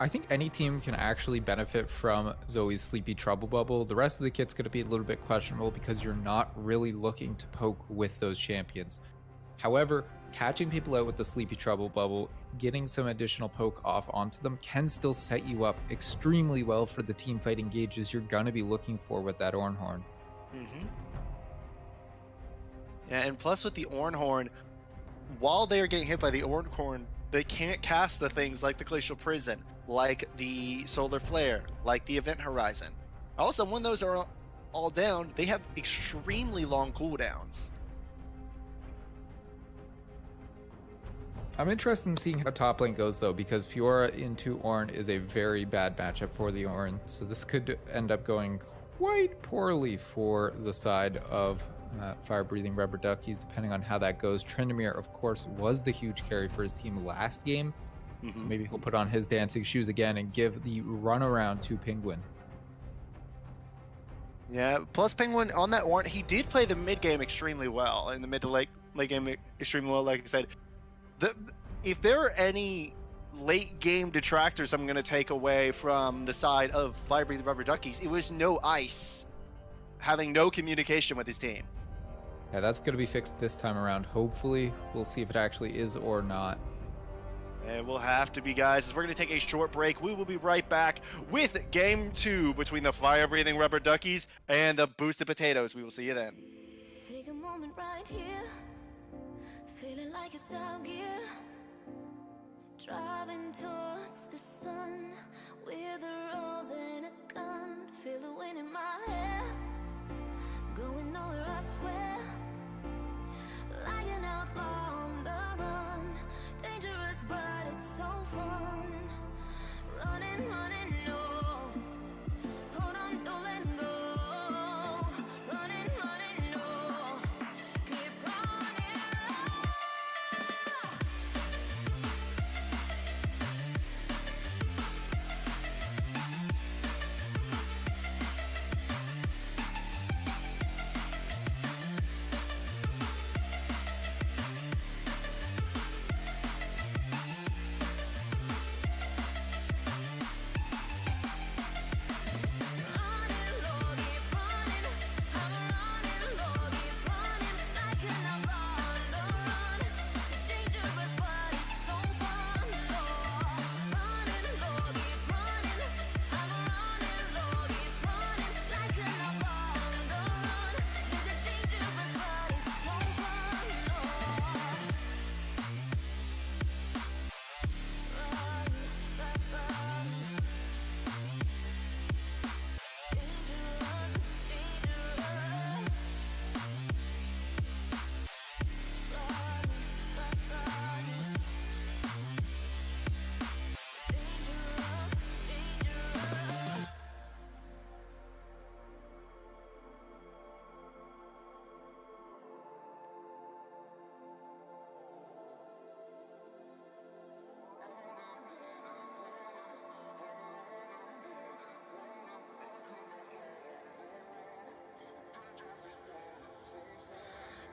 Speaker 2: I think any team can actually benefit from Zoe's Sleepy Trouble Bubble. The rest of the kit's going to be a little bit questionable because you're not really looking to poke with those champions. However, catching people out with the Sleepy Trouble Bubble, getting some additional poke off onto them can still set you up extremely well for the team fight engages you're going to be looking for with that Ornhorn.
Speaker 1: Yeah, and plus with the Ornhorn, while they are getting hit by the Ornhorn, they can't cast the things like the Glacial Prison, like the Solar Flare, like the Event Horizon. Also, when those are all down, they have extremely long cooldowns.
Speaker 2: I'm interested in seeing how top lane goes though, because Fiora into Ornn is a very bad matchup for the Ornn, so this could end up going quite poorly for the side of fire-breathing rubber duckies, depending on how that goes. Tryndamere, of course, was the huge carry for his team last game, so maybe he'll put on his dancing shoes again and give the runaround to Penguin.
Speaker 1: Yeah, plus Penguin on that Ornn, he did play the mid game extremely well, in the mid to late game extremely well, like I said. If there are any late game detractors I'm going to take away from the side of fire-breathing rubber duckies, it was no ice, having no communication with his team.
Speaker 2: Yeah, that's going to be fixed this time around. Hopefully, we'll see if it actually is or not.
Speaker 1: It will have to be, guys. We're going to take a short break. We will be right back with Game 2 between the fire-breathing rubber duckies and the boosted potatoes. We will see you then.
Speaker 3: Take a moment right here, feeling like it's out gear. Driving towards the sun with a rose and a gun. Feel the wind in my hair, going nowhere I swear. Like an outlaw on the run, dangerous but it's so fun. Running, running, no. Hold on, don't let go. Running, running, no. Keep running.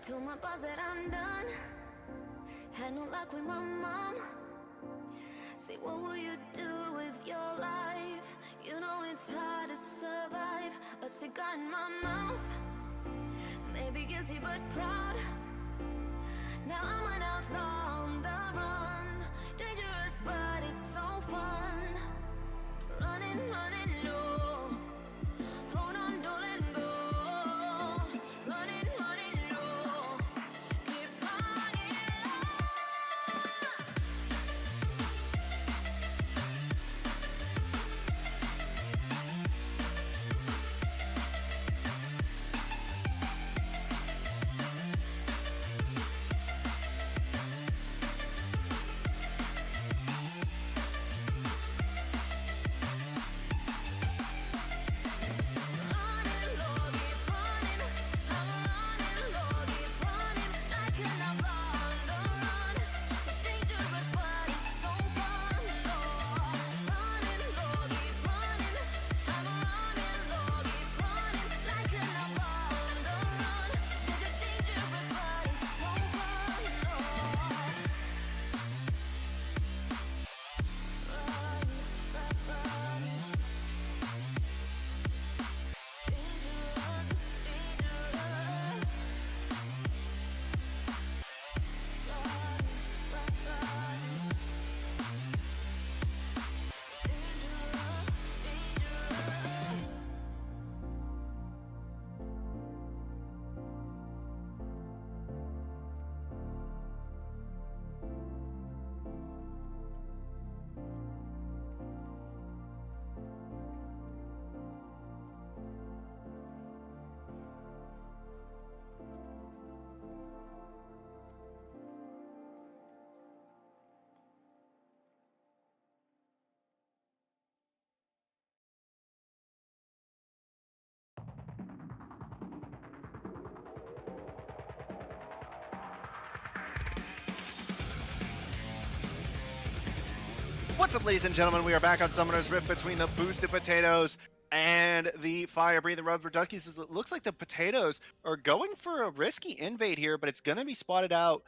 Speaker 3: Told my boss that I'm done. Had no luck with my mom. Say, what will you do with your life? You know it's hard to survive. A cigar in my mouth. Maybe guilty but proud. Now I'm an outlaw on the run. Dangerous but it's so fun. Running, running, no. Hold on, don't let go. Running, running, no. Keep running.
Speaker 1: What's up, ladies and gentlemen? We are back on Summoner's Rift between the Boosted Potatoes and the Fire-Breathing Rubber Duckies. It looks like the Potatoes are going for a risky invade here, but it's going to be spotted out.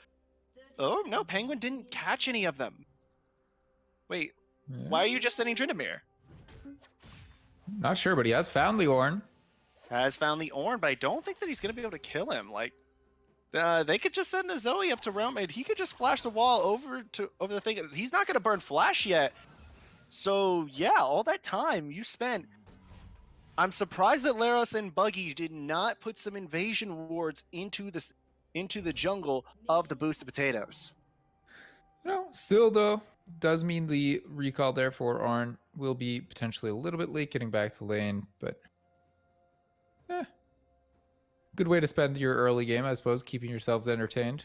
Speaker 1: Oh, no, Penguin didn't catch any of them. Wait, why are you just sending Tryndamere?
Speaker 2: Not sure, but he has found the Ornn.
Speaker 1: Has found the Ornn, but I don't think that he's going to be able to kill him. Like, they could just send the Zoe up to Rampage. He could just flash the wall over the thing. He's not going to burn Flash yet. So, yeah, all that time you spent. I'm surprised that Laros and Buggy did not put some invasion wards into the jungle of the Boosted Potatoes.
Speaker 2: No, still though, does mean the recall there for Ornn will be potentially a little bit late getting back to lane, but good way to spend your early game, I suppose, keeping yourselves entertained.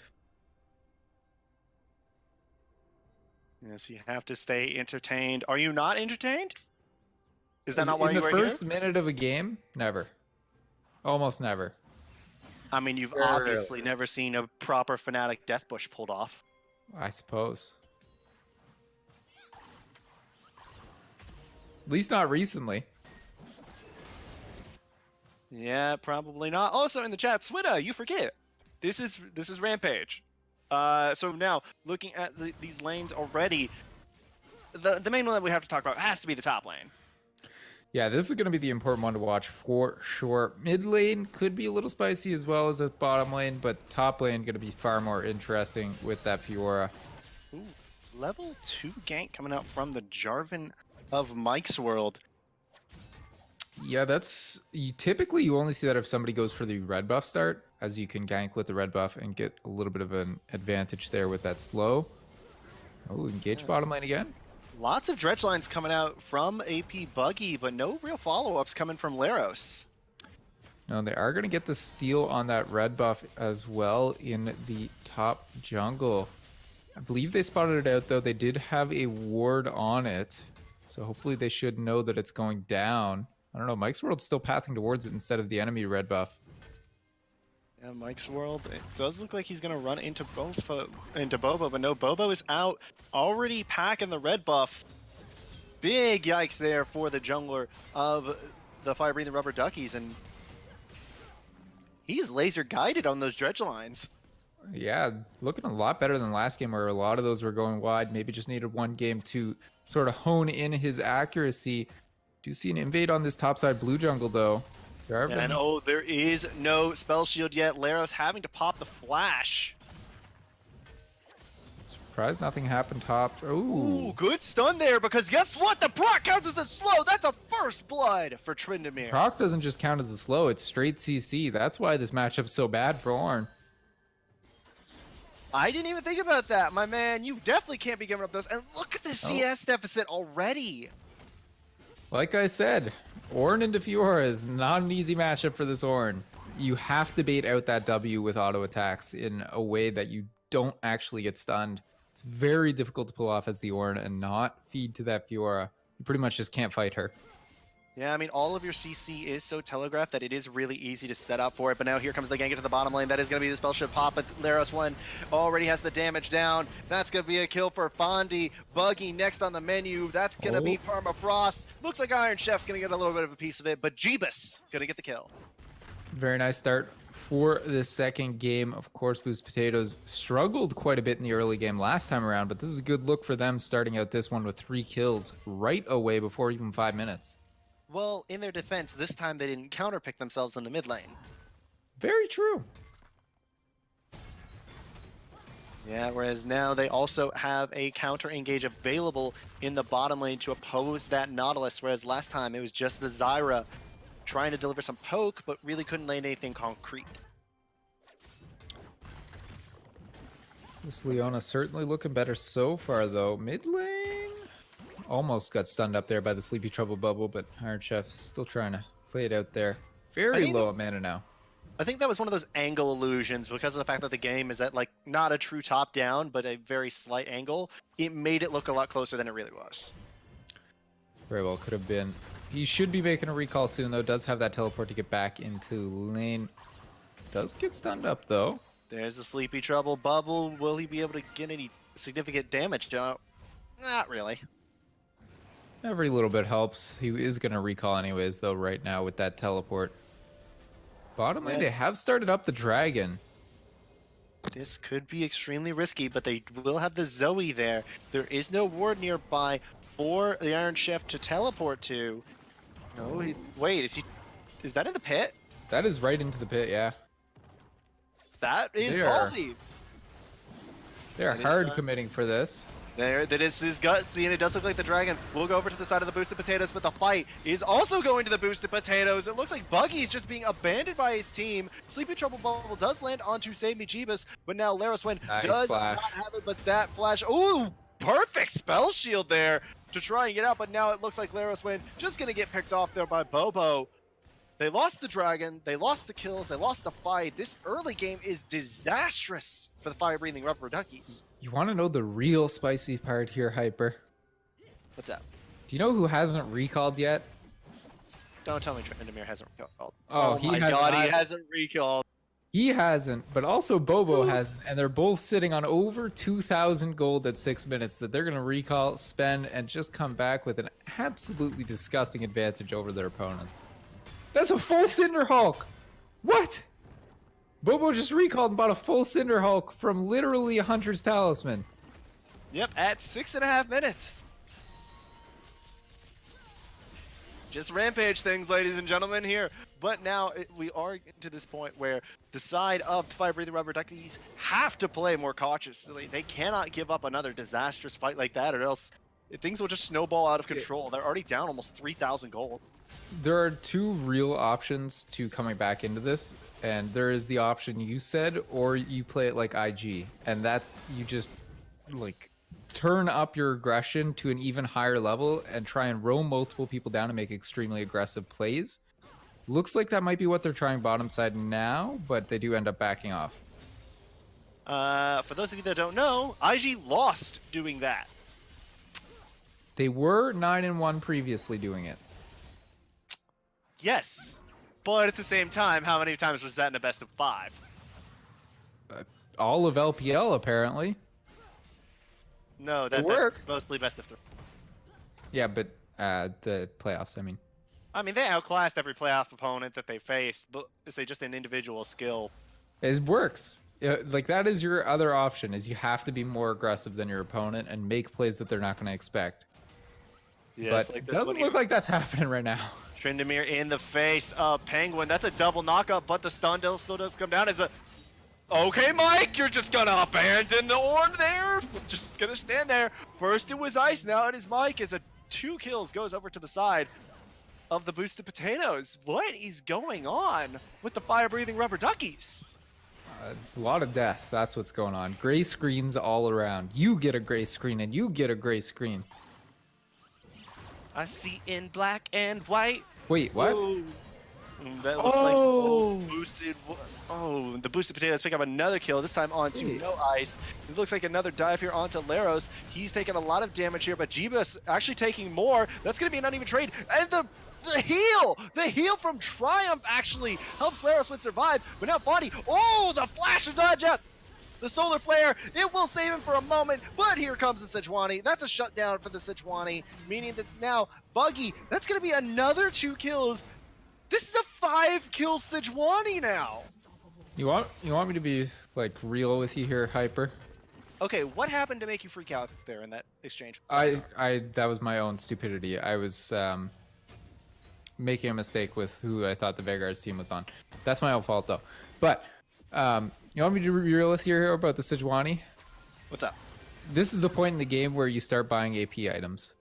Speaker 1: Yes, you have to stay entertained. Are you not entertained? Is that not why
Speaker 2: in
Speaker 1: you
Speaker 2: the
Speaker 1: were
Speaker 2: first
Speaker 1: here?
Speaker 2: minute of a game? Never. Almost never.
Speaker 1: I mean, you've
Speaker 2: Very
Speaker 1: obviously
Speaker 2: rarely.
Speaker 1: never seen a proper Fnatic Death Bush pulled off.
Speaker 2: I suppose. At least not recently.
Speaker 1: Yeah, probably not. Also in the chat, Swida, you forget. This is Rampage. So now, looking at these lanes already, the main one that we have to talk about has to be the top lane.
Speaker 2: Yeah, this is going to be the important one to watch for sure. Mid lane could be a little spicy as well as the bottom lane, but top lane going to be far more interesting with that Fiora.
Speaker 1: Ooh, level 2 gank coming out from the Jarvan of Mike's World.
Speaker 2: Yeah, typically you only see that if somebody goes for the red buff start, as you can gank with the red buff and get a little bit of an advantage there with that slow. Oh, engage bottom lane again.
Speaker 1: Lots of dredge lines coming out from AP Buggy, but no real follow-ups coming from Laros.
Speaker 2: No, they are going to get the steal on that red buff as well in the top jungle. I believe they spotted it out, though. They did have a ward on it, so hopefully they should know that it's going down. I don't know, Mike's World's still pathing towards it instead of the enemy red buff.
Speaker 1: Yeah, Mike's World, it does look like he's going to run into Bobo, but no, Bobo is out, already packing the red buff. Big yikes there for the jungler of the Fire-Breathing Rubber Duckies, and he's laser guided on those dredge lines.
Speaker 2: Yeah, looking a lot better than last game where a lot of those were going wide. Maybe just needed one game to sort of hone in his accuracy. Do see an invade on this topside blue jungle, though.
Speaker 1: And oh, there is no spell shield yet. Laros having to pop the flash.
Speaker 2: Surprised nothing happened top.
Speaker 1: Ooh, good stun there, because guess what? The proc counts as a slow. That's a first blood for Tryndamere.
Speaker 2: Proc doesn't just count as a slow, it's straight CC. That's why this matchup's so bad for Ornn.
Speaker 1: I didn't even think about that, my man. You definitely can't be giving up those. And look at the CS deficit already.
Speaker 2: Like I said, Ornn into Fiora is not an easy matchup for this Ornn. You have to bait out that W with auto attacks in a way that you don't actually get stunned. It's very difficult to pull off as the Ornn and not feed to that Fiora. You pretty much just can't fight her.
Speaker 1: Yeah, I mean, all of your CC is so telegraphed that it is really easy to set up for it. But now here comes the gank into the bottom lane. That is going to be the spell shield pop, but Laros one already has the damage down. That's going to be a kill for Fondi. Buggy next on the menu. That's going to be Permafrost. Looks like Iron Chef's going to get a little bit of a piece of it, but Jeebus going to get the kill.
Speaker 2: Very nice start for the second game. Of course, Boost Potatoes struggled quite a bit in the early game last time around, but this is a good look for them starting out this one with 3 kills right away before even 5 minutes.
Speaker 1: Well, in their defense, this time they didn't counterpick themselves in the mid lane.
Speaker 2: Very true.
Speaker 1: Yeah, whereas now they also have a counter engage available in the bottom lane to oppose that Nautilus, whereas last time it was just the Zyra trying to deliver some poke, but really couldn't lay anything concrete.
Speaker 2: This Leona certainly looking better so far, though. Mid lane almost got stunned up there by the Sleepy Trouble bubble, but Iron Chef still trying to play it out there. Very low at mana now.
Speaker 1: I think that was one of those angle illusions because of the fact that the game is at, like, not a true top-down, but a very slight angle. It made it look a lot closer than it really was.
Speaker 2: Very well could have been. He should be making a recall soon, though. Does have that teleport to get back into lane. Does get stunned up, though.
Speaker 1: There's the Sleepy Trouble bubble. Will he be able to get any significant damage? Not really.
Speaker 2: Every little bit helps. He is going to recall anyways, though, right now with that teleport. Bottom lane,
Speaker 1: Yeah.
Speaker 2: they have started up the dragon.
Speaker 1: This could be extremely risky, but they will have the Zoe there. There is no ward nearby for the Iron Chef to teleport to. No, wait, is that in the pit?
Speaker 2: That is right into the pit, yeah.
Speaker 1: That is
Speaker 2: There.
Speaker 1: ballsy.
Speaker 2: They're
Speaker 1: That is
Speaker 2: hard
Speaker 1: not-
Speaker 2: committing for this.
Speaker 1: That is his gutsy, and it does look like the dragon will go over to the side of the boosted potatoes, but the fight is also going to the boosted potatoes. It looks like Buggy is just being abandoned by his team. Sleepy Trouble Bubble does land onto Save Me Jeebus, but now Laroswin
Speaker 2: Nice
Speaker 1: does
Speaker 2: flash.
Speaker 1: not have it, but that flash, ooh, perfect spell shield there to try and get out, but now it looks like Laroswin just gonna get picked off there by Bobo. They lost the dragon, they lost the kills, they lost the fight. This early game is disastrous for the fire-breathing rubber duckies.
Speaker 2: You want to know the real spicy part here, Hyper?
Speaker 1: What's up?
Speaker 2: Do you know who hasn't recalled yet?
Speaker 1: Don't tell me Trendemir hasn't recalled.
Speaker 2: Oh, he
Speaker 1: my
Speaker 2: has
Speaker 1: god,
Speaker 2: not.
Speaker 1: he hasn't recalled.
Speaker 2: He hasn't, but also Bobo hasn't, and they're both sitting on over 2,000 gold at 6 minutes that they're going to recall, spend, and just come back with an absolutely disgusting advantage over their opponents. That's a full Cinder Hulk! What? Bobo just recalled and bought a full Cinder Hulk from literally a Hunter's Talisman.
Speaker 1: Yep, at 6.5 minutes. Just Rampage things, ladies and gentlemen, here. But now we are to this point where the side of the Fire Breathing Rubber Duckies have to play more cautiously. They cannot give up another disastrous fight like that, or else things will just snowball out of control. They're already down almost 3,000 gold.
Speaker 2: There are two real options to coming back into this, and there is the option you said, or you play it like IG, and that's you just like turn up your aggression to an even higher level and try and roam multiple people down and make extremely aggressive plays. Looks like that might be what they're trying bottom side now, but they do end up backing off.
Speaker 1: For those of you that don't know, IG lost doing that.
Speaker 2: They were 9-1 previously doing it.
Speaker 1: Yes, but at the same time, how many times was that in a best of 5?
Speaker 2: All of LPL apparently.
Speaker 1: No,
Speaker 2: It worked.
Speaker 1: that's mostly best of 3.
Speaker 2: Yeah, but the playoffs, I mean.
Speaker 1: I mean, they outclassed every playoff opponent that they faced, but it's just an individual skill.
Speaker 2: It works. Like that is your other option, is you have to be more aggressive than your opponent and make plays that they're not going to expect.
Speaker 1: Yes,
Speaker 2: But
Speaker 1: like
Speaker 2: it
Speaker 1: this
Speaker 2: doesn't
Speaker 1: one
Speaker 2: look
Speaker 1: here.
Speaker 2: like that's happening right now.
Speaker 1: Trendemir in the face of Penguin. That's a double knockup, but the stun still does come down as a... Okay, Mike, you're just gonna abandon the Orn there? Just gonna stand there. First it was Ice, now it is Mike as a 2 kills goes over to the side of the boosted potatoes. What is going on with the fire-breathing rubber duckies?
Speaker 2: A lot of death. That's what's going on. Gray screens all around. You get a gray screen and you get a gray screen.
Speaker 1: I see in black and white.
Speaker 2: Wait, what?
Speaker 1: Whoa. That looks
Speaker 2: Oh.
Speaker 1: like boosted. Oh, the boosted potatoes pick up another kill. This time onto
Speaker 2: Wait.
Speaker 1: No Ice. It looks like another dive here onto Laros. He's taking a lot of damage here, but Jeebus actually taking more. That's going to be an uneven trade. And the heal from Triumph actually helps Laros survive. But now Body. Oh, the flash of dodge out. The solar flare, it will save him for a moment, but here comes the Sejuani. That's a shutdown for the Sejuani, meaning that now Buggy, that's going to be another 2 kills. This is a 5-kill Sejuani now.
Speaker 2: You want me to be like real with you here, Hyper?
Speaker 1: Okay, what happened to make you freak out there in that exchange?
Speaker 2: That was my own stupidity. I was making a mistake with who I thought the Vanguard's team was on. That's my own fault though. But you want me to be real with you here about the Sejuani?
Speaker 1: What's up?
Speaker 2: This is the point in the game where you start buying AP items.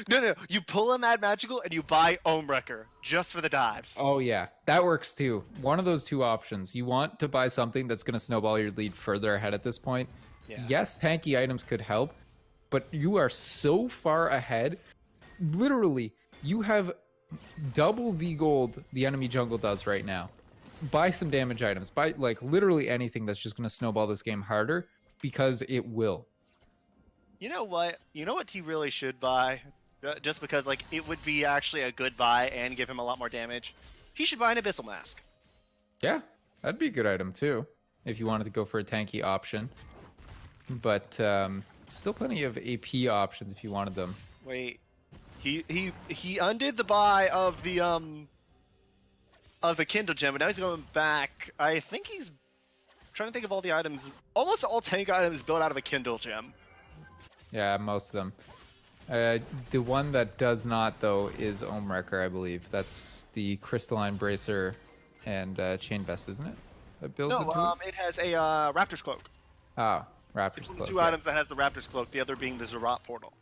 Speaker 1: No. You pull a Mad Magical and you buy Omewrecker just for the dives.
Speaker 2: Oh yeah, that works too. One of those two options. You want to buy something that's going to snowball your lead further ahead at this point.
Speaker 1: Yeah.
Speaker 2: Yes, tanky items could help, but you are so far ahead. Literally, you have double the gold the enemy jungle does right now. Buy some damage items. Buy like literally anything that's just going to snowball this game harder, because it will.
Speaker 1: You know what? You know what he really should buy? Just because like it would be actually a good buy and give him a lot more damage. He should buy an Abyssal Mask.
Speaker 2: Yeah, that'd be a good item too, if you wanted to go for a tanky option. But Still plenty of AP options if you wanted them.
Speaker 1: Wait, he undid the buy of the Kindle gem, but now he's going back. I think he's trying to think of all the items. Almost all tank items built out of a Kindle gem.
Speaker 2: Yeah, most of them. The one that does not, though, is Wrecker, I believe. That's the Crystalline Bracer and Chain Vest, isn't it? That builds
Speaker 1: No, it has a Raptor's Cloak.
Speaker 2: Ah, Raptor's
Speaker 1: It's one
Speaker 2: Cloak.
Speaker 1: of the two items that has the Raptor's Cloak, the other being the Zerat Portal.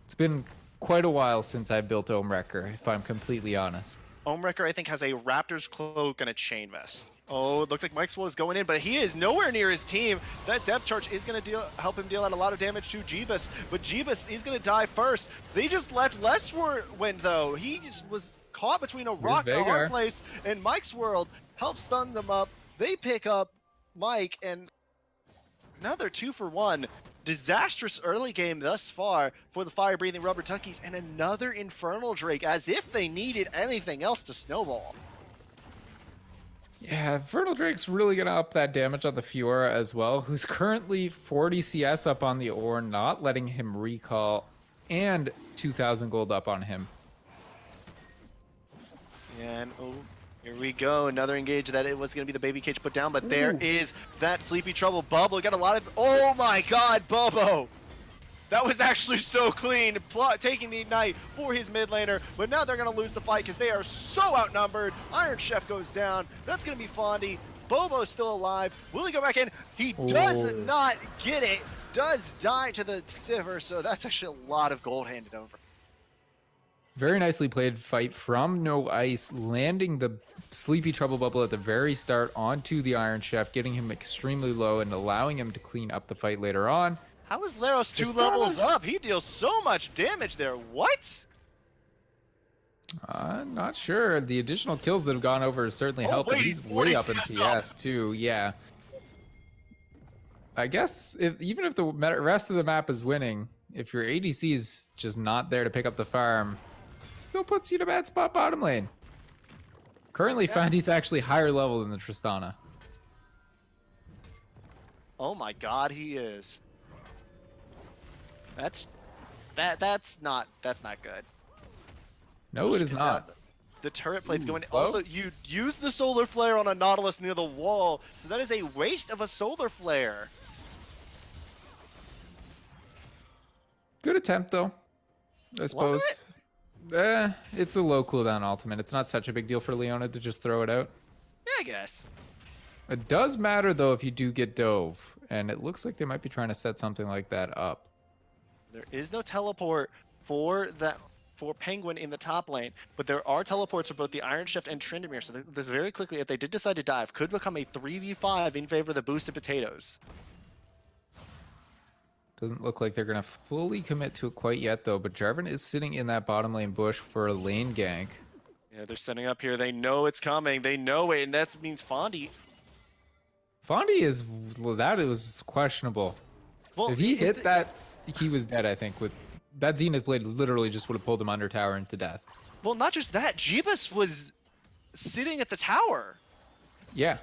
Speaker 2: It's been quite a while since I built Wrecker, if I'm completely honest.
Speaker 1: Wrecker, I think, has a Raptor's Cloak and a Chain Vest. Oh, it looks like Mike Swole is going in, but he is nowhere near his team. That depth charge is going to help him deal out a lot of damage to Jeebus, but Jeebus is going to die first. They just left Lestwind, though. He just was caught between a rock and a hard place, and Mike's World helps stun them up. They pick up Mike, and now they're 2 for 1. Disastrous early game thus far for the fire-breathing rubber Duckies, and another Infernal Drake, as if they needed anything else to snowball.
Speaker 2: Yeah, Infernal Drake's really going to up that damage on the Fiora as well, who's currently 40 CS up on the Ore, not letting him recall, and 2,000 gold up on him.
Speaker 1: And oh, here we go. Another engage that it was going to be the baby cage put down, but there is that Sleepy Trouble bubble. Got a lot of... Oh my god, Bobo! That was actually so clean, taking the ignite for his mid laner, but now they're going to lose the fight because they are so outnumbered. Iron Chef goes down. That's going to be Fondy. Bobo's still alive. Will he go back in? He does not get it. Does die to the Sivir, so that's actually a lot of gold handed over.
Speaker 2: Very nicely played fight from No Ice, landing the Sleepy Trouble bubble at the very start onto the Iron Chef, getting him extremely low and allowing him to clean up the fight later on.
Speaker 1: How is Leros 2 levels up? He deals so much damage there. What?
Speaker 2: Not sure. The additional kills that have gone over have certainly helped.
Speaker 1: Wait,
Speaker 2: he's way up in CS too. Yeah. I guess even if the rest of the map is winning, if your ADC is just not there to pick up the farm, it still puts you in a bad spot bottom lane. Currently, Fandy's actually higher level than the Tristana.
Speaker 1: Oh my god, he is. That's not good.
Speaker 2: No, it is not.
Speaker 1: The turret plate's going. Also, you use the solar flare on a Nautilus near the wall. So that is a waste of a solar flare.
Speaker 2: Good attempt, though. I suppose.
Speaker 1: Was it?
Speaker 2: It's a low cooldown ultimate. It's not such a big deal for Leona to just throw it out.
Speaker 1: Yeah, I guess.
Speaker 2: It does matter, though, if you do get dove. And it looks like they might be trying to set something like that up.
Speaker 1: There is no teleport for Penguin in the top lane, but there are teleports for both the Iron Chef and Tryndamere. So this very quickly, if they did decide to dive, could become a 3v5 in favor of the boosted potatoes.
Speaker 2: Doesn't look like they're going to fully commit to it quite yet, though. But Jarvan is sitting in that bottom lane bush for a lane gank.
Speaker 1: Yeah, they're setting up here. They know it's coming. They know it, and that means Fondy.
Speaker 2: Fondy is... Well, that was questionable.
Speaker 1: Well,
Speaker 2: if he hit that, he was dead, I think. With that Zenith Blade literally just would have pulled him under tower into death.
Speaker 1: Well, not just that. Jeebus was sitting at the tower.
Speaker 2: Yeah.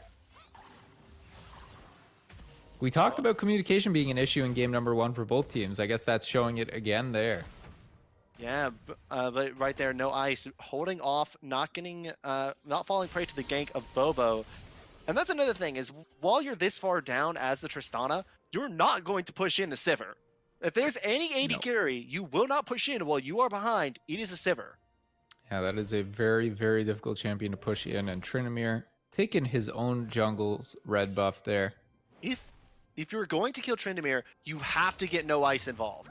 Speaker 2: We talked about communication being an issue in game number 1 for both teams. I guess that's showing it again there.
Speaker 1: Yeah, but right there, No Ice, holding off, not falling prey to the gank of Bobo. And that's another thing, is while you're this far down as the Tristana, you're not going to push in the Sivir. If there's any AD carry, you will not push in while you are behind. It is a Sivir.
Speaker 2: Yeah, that is a very, very difficult champion to push in. And Tryndamere taking his own jungle's red buff there.
Speaker 1: If you're going to kill Tryndamere, you have to get No Ice involved.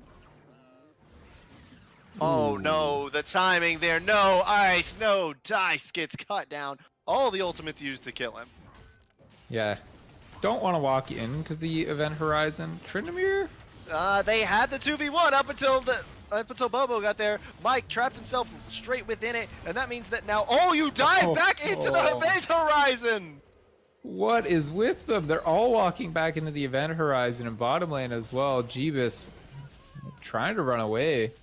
Speaker 1: Oh no, the timing there. No Ice, no dice gets cut down. All the ultimates used to kill him.
Speaker 2: Yeah. Don't want to walk into the event horizon. Tryndamere?
Speaker 1: They had the 2v1 up until Bobo got there. Mike trapped himself straight within it, and that means that now, you dive back into the event horizon!
Speaker 2: What is with them? They're all walking back into the event horizon and bottom lane as well. Jeebus trying to run away.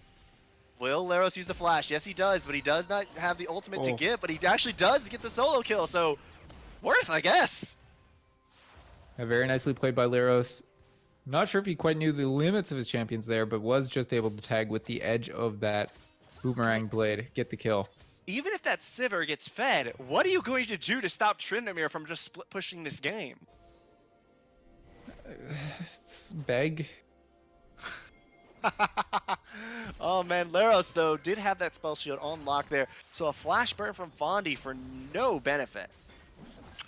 Speaker 1: Will Leros use the flash? Yes, he does, but he does not have the ultimate to get, but he actually does get the solo kill, so worth, I guess.
Speaker 2: Very nicely played by Leros. Not sure if he quite knew the limits of his champions there, but was just able to tag with the edge of that boomerang blade, get the kill.
Speaker 4: Even if that Sivir gets fed, what are you going to do to stop Tryndamere from just split pushing this game?
Speaker 2: Beg.
Speaker 4: Oh man, Laros though did have that spell shield on lock there, so a flash burn from Fondi for no benefit.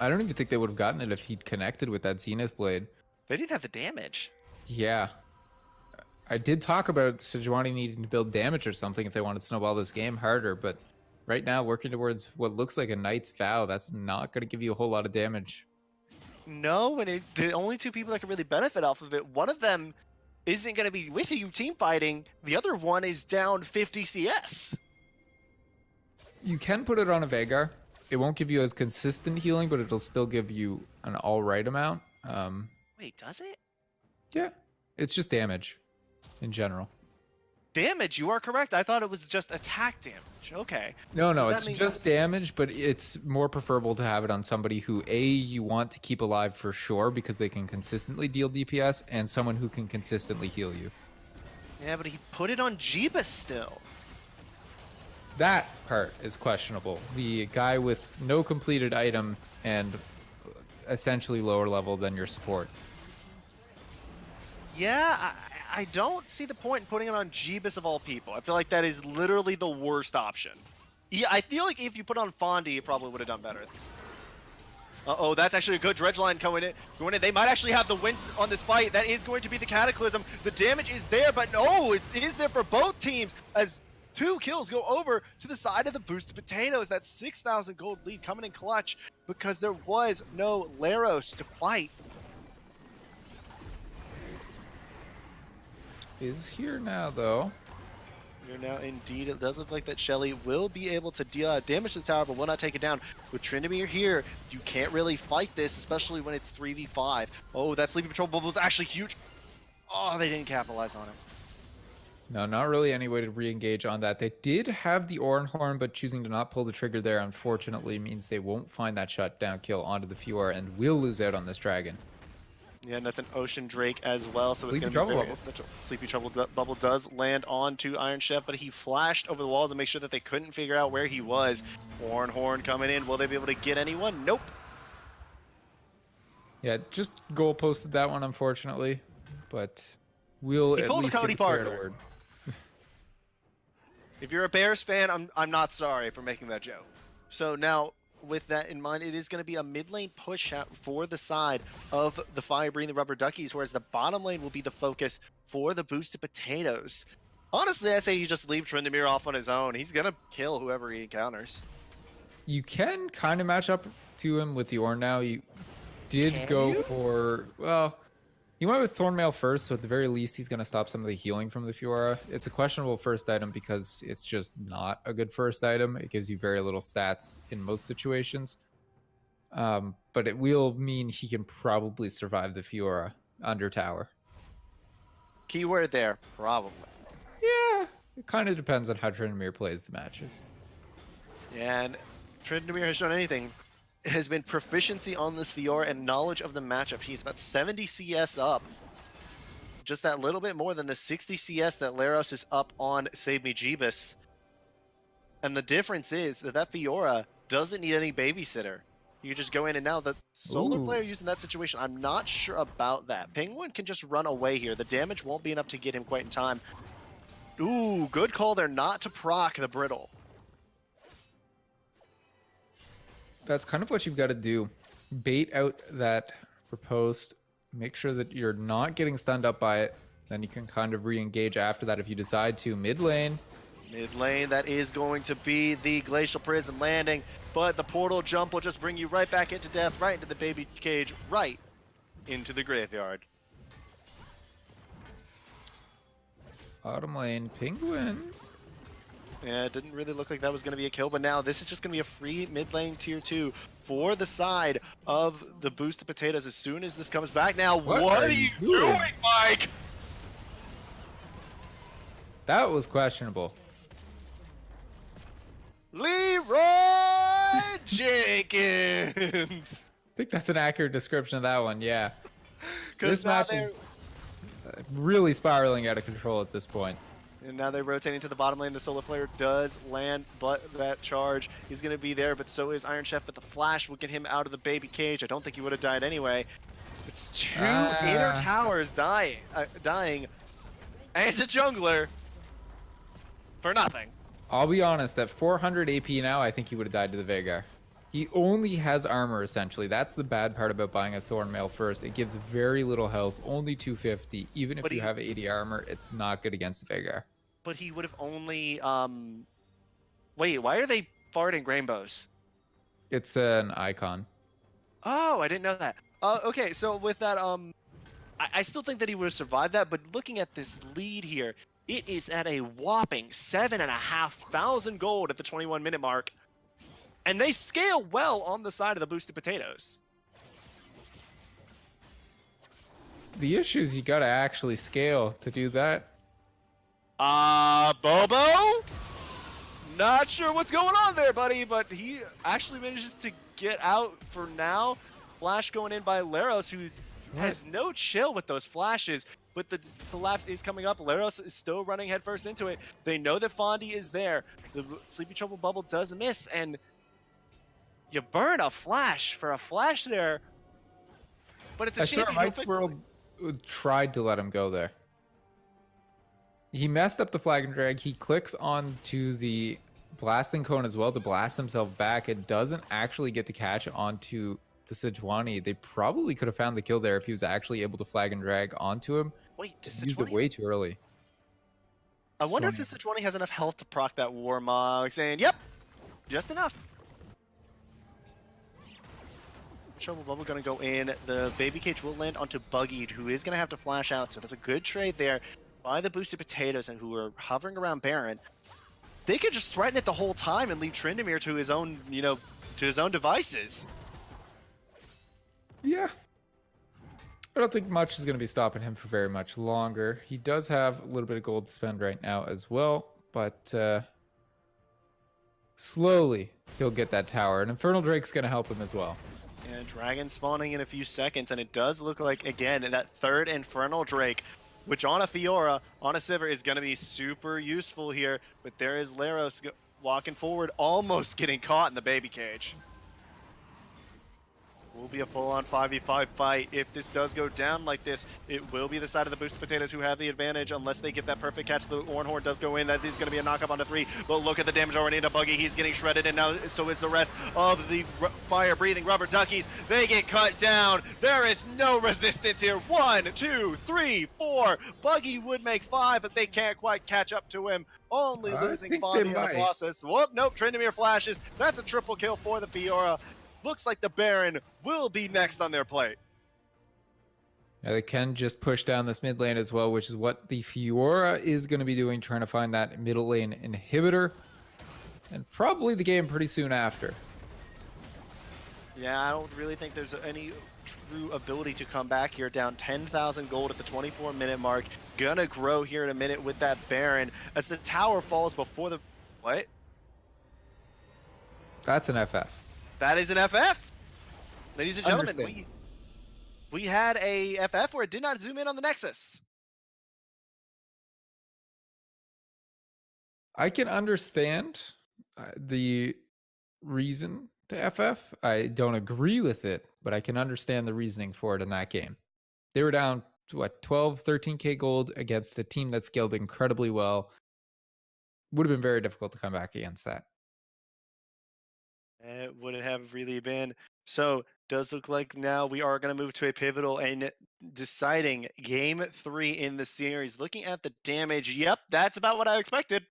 Speaker 2: I don't even think they would have gotten it if he'd connected with that Zenith blade.
Speaker 4: They didn't have the damage.
Speaker 2: Yeah. I did talk about Sejuani needing to build damage or something if they wanted to snowball this game harder, but right now working towards what looks like a Knight's Vow, that's not going to give you a whole lot of damage.
Speaker 4: No, and the only two people that can really benefit off of it, one of them isn't going to be with you team fighting. The other one is down 50 CS.
Speaker 2: You can put it on a Veigar. It won't give you as consistent healing, but it'll still give you an all right amount.
Speaker 4: Wait, does it?
Speaker 2: Yeah, it's just damage in general.
Speaker 4: Damage, you are correct. I thought it was just attack damage. Okay.
Speaker 2: No,
Speaker 4: That
Speaker 2: it's
Speaker 4: means-
Speaker 2: just damage, but it's more preferable to have it on somebody who, A, you want to keep alive for sure because they can consistently deal DPS, and someone who can consistently heal you.
Speaker 4: Yeah, but he put it on Jeebus still.
Speaker 2: That part is questionable. The guy with no completed item and essentially lower level than your support.
Speaker 4: Yeah, I don't see the point in putting it on Jeebus of all people. I feel like that is literally the worst option. Yeah, I feel like if you put on Fondi, it probably would have done better. Uh-oh, that's actually a good dredge line going in. They might actually have the win on this fight. That is going to be the Cataclysm. The damage is there, but no, it is there for both teams as 2 kills go over to the side of the Boosted Potatoes. That 6,000 gold lead coming in clutch because there was no Laros to fight.
Speaker 2: Is here now, though.
Speaker 4: Here now, indeed, it does look like that Shelly will be able to deal out damage to the tower, but will not take it down. With Tryndamere here, you can't really fight this, especially when it's 3v5. Oh, that Sleepy Patrol bubble is actually huge. Oh, they didn't capitalize on it.
Speaker 2: No, not really any way to re-engage on that. They did have the Oran Horn, but choosing to not pull the trigger there, unfortunately, means they won't find that shutdown kill onto the Fiora and will lose out on this dragon.
Speaker 4: Yeah, and that's an Ocean Drake as well, so it's
Speaker 2: Sleepy
Speaker 4: going to be
Speaker 2: Trouble
Speaker 4: very
Speaker 2: Bubble.
Speaker 4: essential. Sleepy Trouble Bubble does land on to Iron Chef, but he flashed over the wall to make sure that they couldn't figure out where he was. Oran Horn coming in. Will they be able to get anyone? Nope.
Speaker 2: Yeah, just goal posted that one, unfortunately, but we'll
Speaker 4: He
Speaker 2: at
Speaker 4: pulled a
Speaker 2: least
Speaker 4: Cody
Speaker 2: give the player
Speaker 4: Parker.
Speaker 2: a word.
Speaker 4: If you're a Bears fan, I'm not sorry for making that joke. So now, with that in mind, it is going to be a mid lane push out for the side of the Fire Breathing Rubber Duckies, whereas the bottom lane will be the focus for the Boosted Potatoes. Honestly, I say you just leave Tryndamere off on his own. He's going to kill whoever he encounters.
Speaker 2: You can kind of match up to him with the Orn now. You did
Speaker 4: Can
Speaker 2: go
Speaker 4: you?
Speaker 2: for, well, you went with Thornmail first, so at the very least he's going to stop some of the healing from the Fiora. It's a questionable first item because it's just not a good first item. It gives you very little stats in most situations. But it will mean he can probably survive the Fiora under tower.
Speaker 4: Keyword there, probably.
Speaker 2: Yeah, it kind of depends on how Tryndamere plays the matches.
Speaker 4: And Tryndamere has shown anything. It has been proficiency on this Fiora and knowledge of the matchup. He's about 70 CS up. Just that little bit more than the 60 CS that Laros is up on Save Me Jeebus. And the difference is that Fiora doesn't need any babysitter. You just go in and now the solar
Speaker 2: Ooh.
Speaker 4: player used in that situation, I'm not sure about that. Penguin can just run away here. The damage won't be enough to get him quite in time. Ooh, good call there not to proc the Brittle.
Speaker 2: That's kind of what you've got to do. Bait out that riposte. Make sure that you're not getting stunned up by it. Then you can kind of re-engage after that if you decide to. Mid lane.
Speaker 4: Mid lane, that is going to be the Glacial Prison landing, but the portal jump will just bring you right back into death, right into the baby cage, right into the graveyard.
Speaker 2: Bottom lane. Penguin.
Speaker 4: Yeah, it didn't really look like that was going to be a kill, but now this is just going to be a free mid lane tier 2 for the side of the Boosted Potatoes as soon as this comes back. Now, what are you doing, Mike?
Speaker 2: That was questionable.
Speaker 4: Leroy Jenkins!
Speaker 2: I think that's an accurate description of that one, yeah.
Speaker 4: Because
Speaker 2: This match is really spiraling out of control at this point.
Speaker 4: And now they're rotating to the bottom lane. The Solar Flare does land, but that charge is going to be there, but so is Iron Chef, but the flash will get him out of the baby cage. I don't think he would have died anyway. It's two inner towers dying, and a jungler for nothing.
Speaker 2: I'll be honest, at 400 AP now, I think he would have died to the Veigar. He only has armor, essentially. That's the bad part about buying a Thornmail first. It gives very little health, only 250. Even if you have 80 armor, it's not good against the Veigar.
Speaker 4: But he would have only... Wait, why are they farting rainbows?
Speaker 2: It's an icon.
Speaker 4: Oh, I didn't know that. Okay, so with that, I still think that he would have survived that, but looking at this lead here, it is at a whopping 7,500 gold at the 21-minute mark. And they scale well on the side of the boosted potatoes.
Speaker 2: The issue is you gotta actually scale to do that.
Speaker 4: Bobo? Not sure what's going on there, buddy, but he actually manages to get out for now. Flash going in by Laros, who has no chill with those flashes, but the collapse is coming up. Laros is still running headfirst into it. They know that Fondy is there. The Sleepy Trouble bubble does miss, and you burn a flash for a flash there, but it's a shame.
Speaker 2: Mike's World tried to let him go there. He messed up the flag and drag. He clicks onto the blasting cone as well to blast himself back. It doesn't actually get to catch onto the Sejuani. They probably could have found the kill there if he was actually able to flag and drag onto him.
Speaker 4: Wait, does
Speaker 2: used it way too early.
Speaker 4: I wonder if the Sejuani has enough health to proc that Warmog, saying, yep, just enough. Trouble Bubble gonna go in. The baby cage will land onto Buggy, who is gonna have to flash out. So that's a good trade there by the boosted potatoes, and who are hovering around Baron. They could just threaten it the whole time and leave Tryndamere to his own, to his own devices.
Speaker 2: Yeah. I don't think much is going to be stopping him for very much longer. He does have a little bit of gold to spend right now as well, but slowly he'll get that tower, and Infernal Drake's going to help him as well.
Speaker 4: And Dragon spawning in a few seconds, and it does look like, again, that third Infernal Drake, which on a Fiora, on a Sivir, is going to be super useful here. But there is Laros walking forward, almost getting caught in the baby cage. Will be a full-on 5v5 fight. If this does go down like this, it will be the side of the boosted potatoes who have the advantage, unless they get that perfect catch. The Ornhorn does go in. That is going to be a knock-up onto 3. But look at the damage already into Buggy. He's getting shredded, and now so is the rest of the fire-breathing rubber duckies. They get cut down. There is no resistance here. 1, 2, 3, 4. Buggy would make 5, but they can't quite catch up to him. Only losing Fondy in the process. Whoop, nope, Tryndamere flashes. That's a triple kill for the Fiora. Looks like the Baron will be next on their plate.
Speaker 2: Yeah, they can just push down this mid lane as well, which is what the Fiora is going to be doing, trying to find that middle lane inhibitor. And probably the game pretty soon after.
Speaker 4: Yeah, I don't really think there's any true ability to come back here. Down 10,000 gold at the 24-minute mark. Gonna grow here in a minute with that Baron as the tower falls before the... What?
Speaker 2: That's an FF.
Speaker 4: That is an FF. Ladies and gentlemen, we had a FF where it did not zoom in on the Nexus.
Speaker 2: I can understand the reason to FF. I don't agree with it, but I can understand the reasoning for it in that game. They were down, what, 12, 13k gold against a team that scaled incredibly well. Would have been very difficult to come back against that.
Speaker 4: It wouldn't have really been. So, does look like now we are going to move to a pivotal and deciding game 3 in the series. Looking at the damage, yep, that's about what I expected.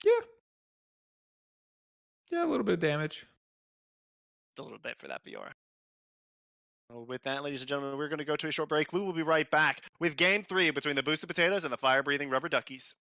Speaker 2: Yeah, a little bit of damage.
Speaker 4: A little bit for that Fiora. Well, with that, ladies and gentlemen, we're going to go to a short break. We will be right back with game 3 between the boosted potatoes and the fire-breathing rubber duckies.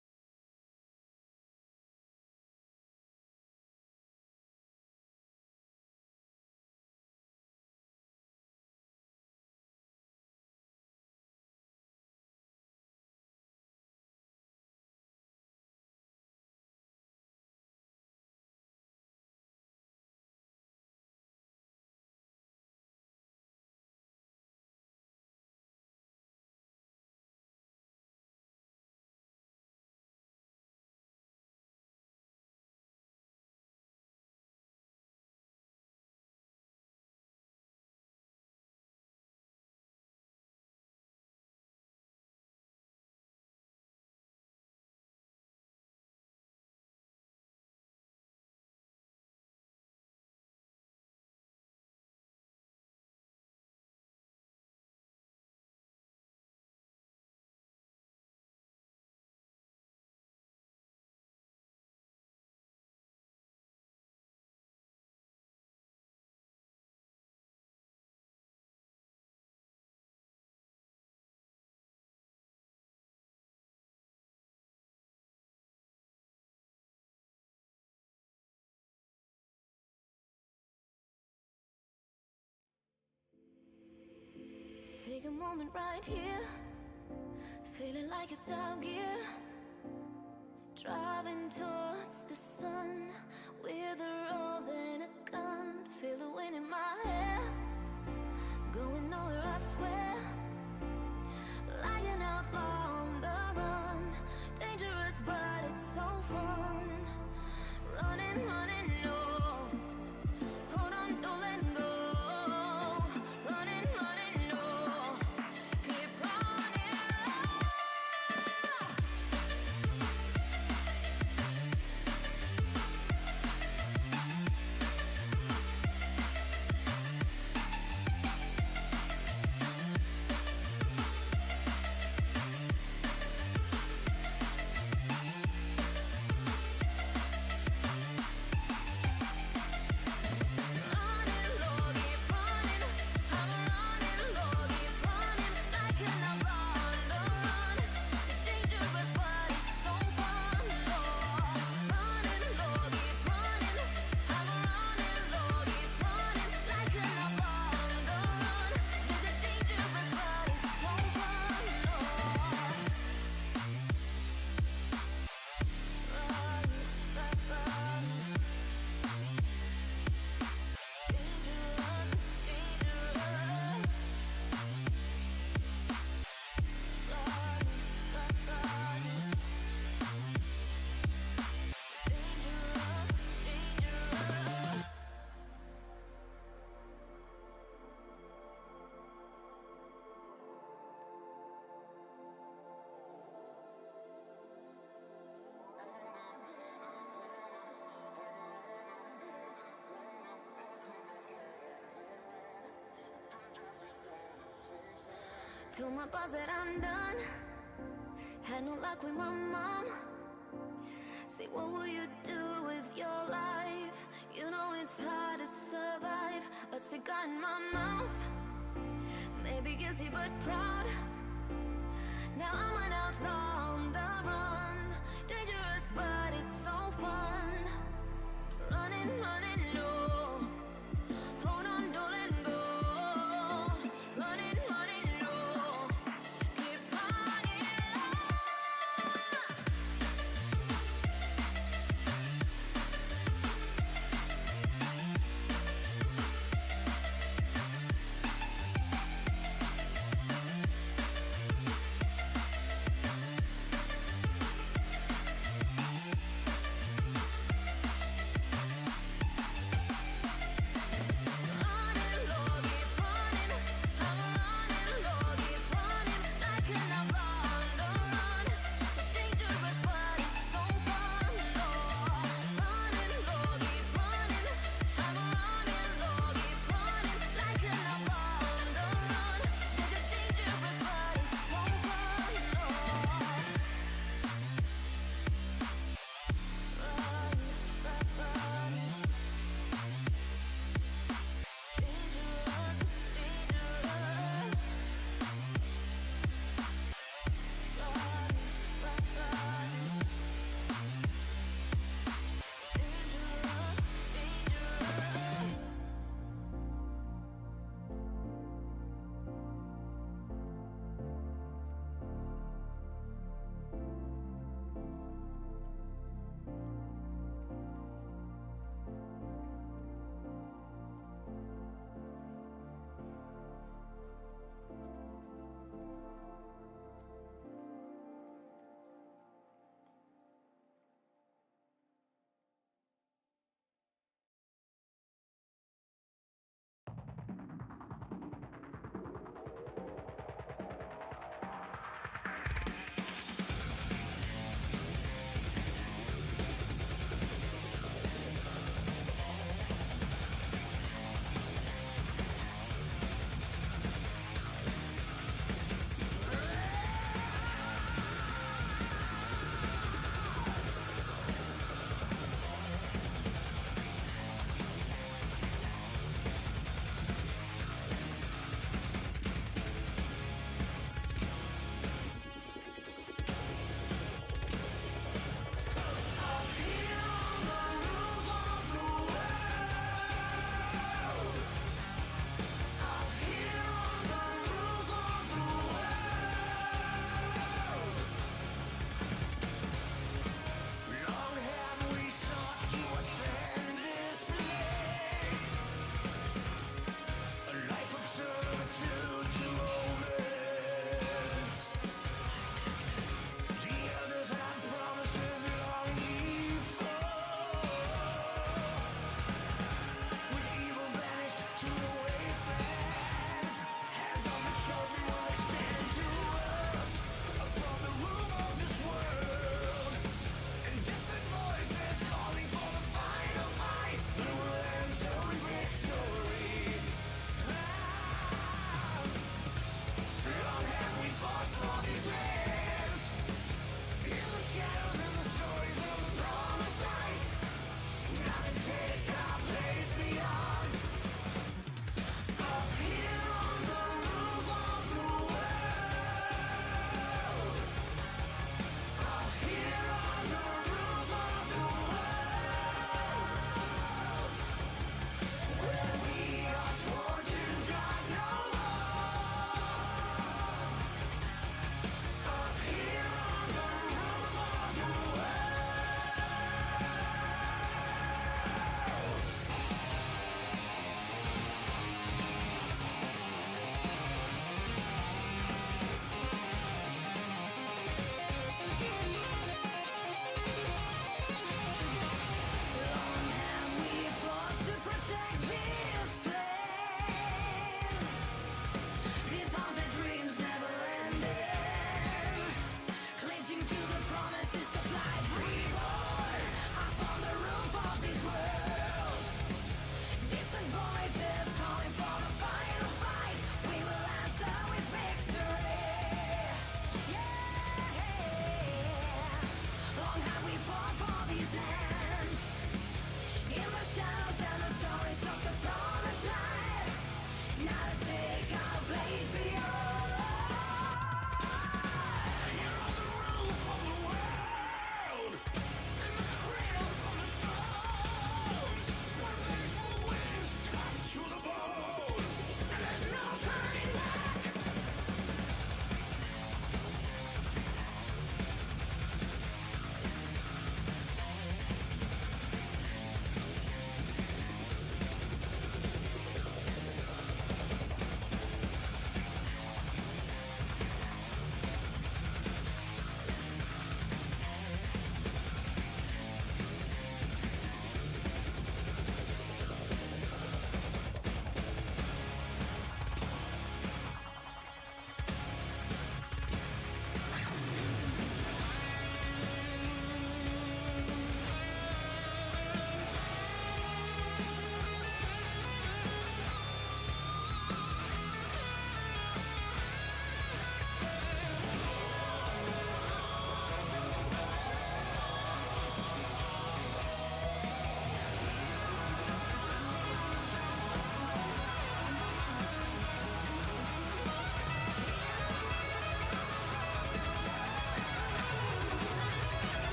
Speaker 3: Take a moment right here, feeling like it's out gear. Driving towards the sun with a rose and a gun. Feel the wind in my hair, going nowhere I swear. Like an outlaw on the run, dangerous but it's so fun. Running, running, no. Hold on, don't let go. Running, running, no. Keep running. Told my boss that I'm done. Had no luck with my mom. Say, what will you do with your life? You know it's hard to survive. A cigar in my mouth. Maybe guilty but proud. Now I'm an outlaw on the run. Dangerous but it's so fun. Running, running, no. Hold on, don't let go. Running, running, no. Keep running.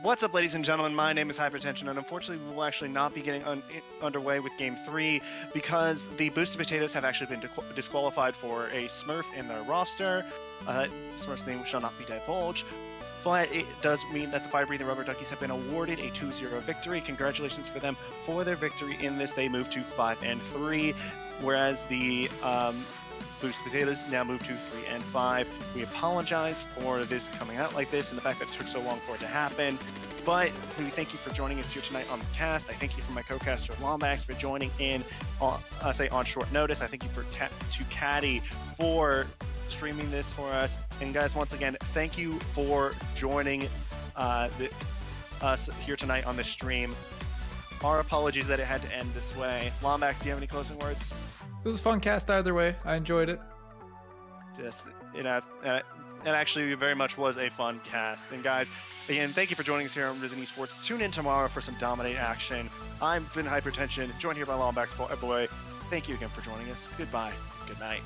Speaker 4: What's up, ladies and gentlemen? My name is Hypertension, and unfortunately, we will actually not be getting underway with Game 3 because the Boosted Potatoes have actually been disqualified for a Smurf in their roster. Smurf's name shall not be divulged, but it does mean that the Fire Breathing Rubber Duckies have been awarded a 2-0 victory. Congratulations for them for their victory in this. They move to 5-3, whereas the Boosted Potatoes now move to 3-5. We apologize for this coming out like this and the fact that it took so long for it to happen. But we thank you for joining us here tonight on the cast. I thank you for my co-caster Lombax for joining in on short notice. I thank you to Caddy for streaming this for us. And guys, once again, thank you for joining us here tonight on the stream. Our apologies that it had to end this way. Lombax, do you have any closing words?
Speaker 2: It was a fun cast either way. I enjoyed it.
Speaker 4: Yes, it actually very much was a fun cast. And guys, again, thank you for joining us here on Risen Esports. Tune in tomorrow for some Dominate action. I've been Hypertension, joined here by Lombax Boy. Thank you again for joining us. Goodbye. Good night.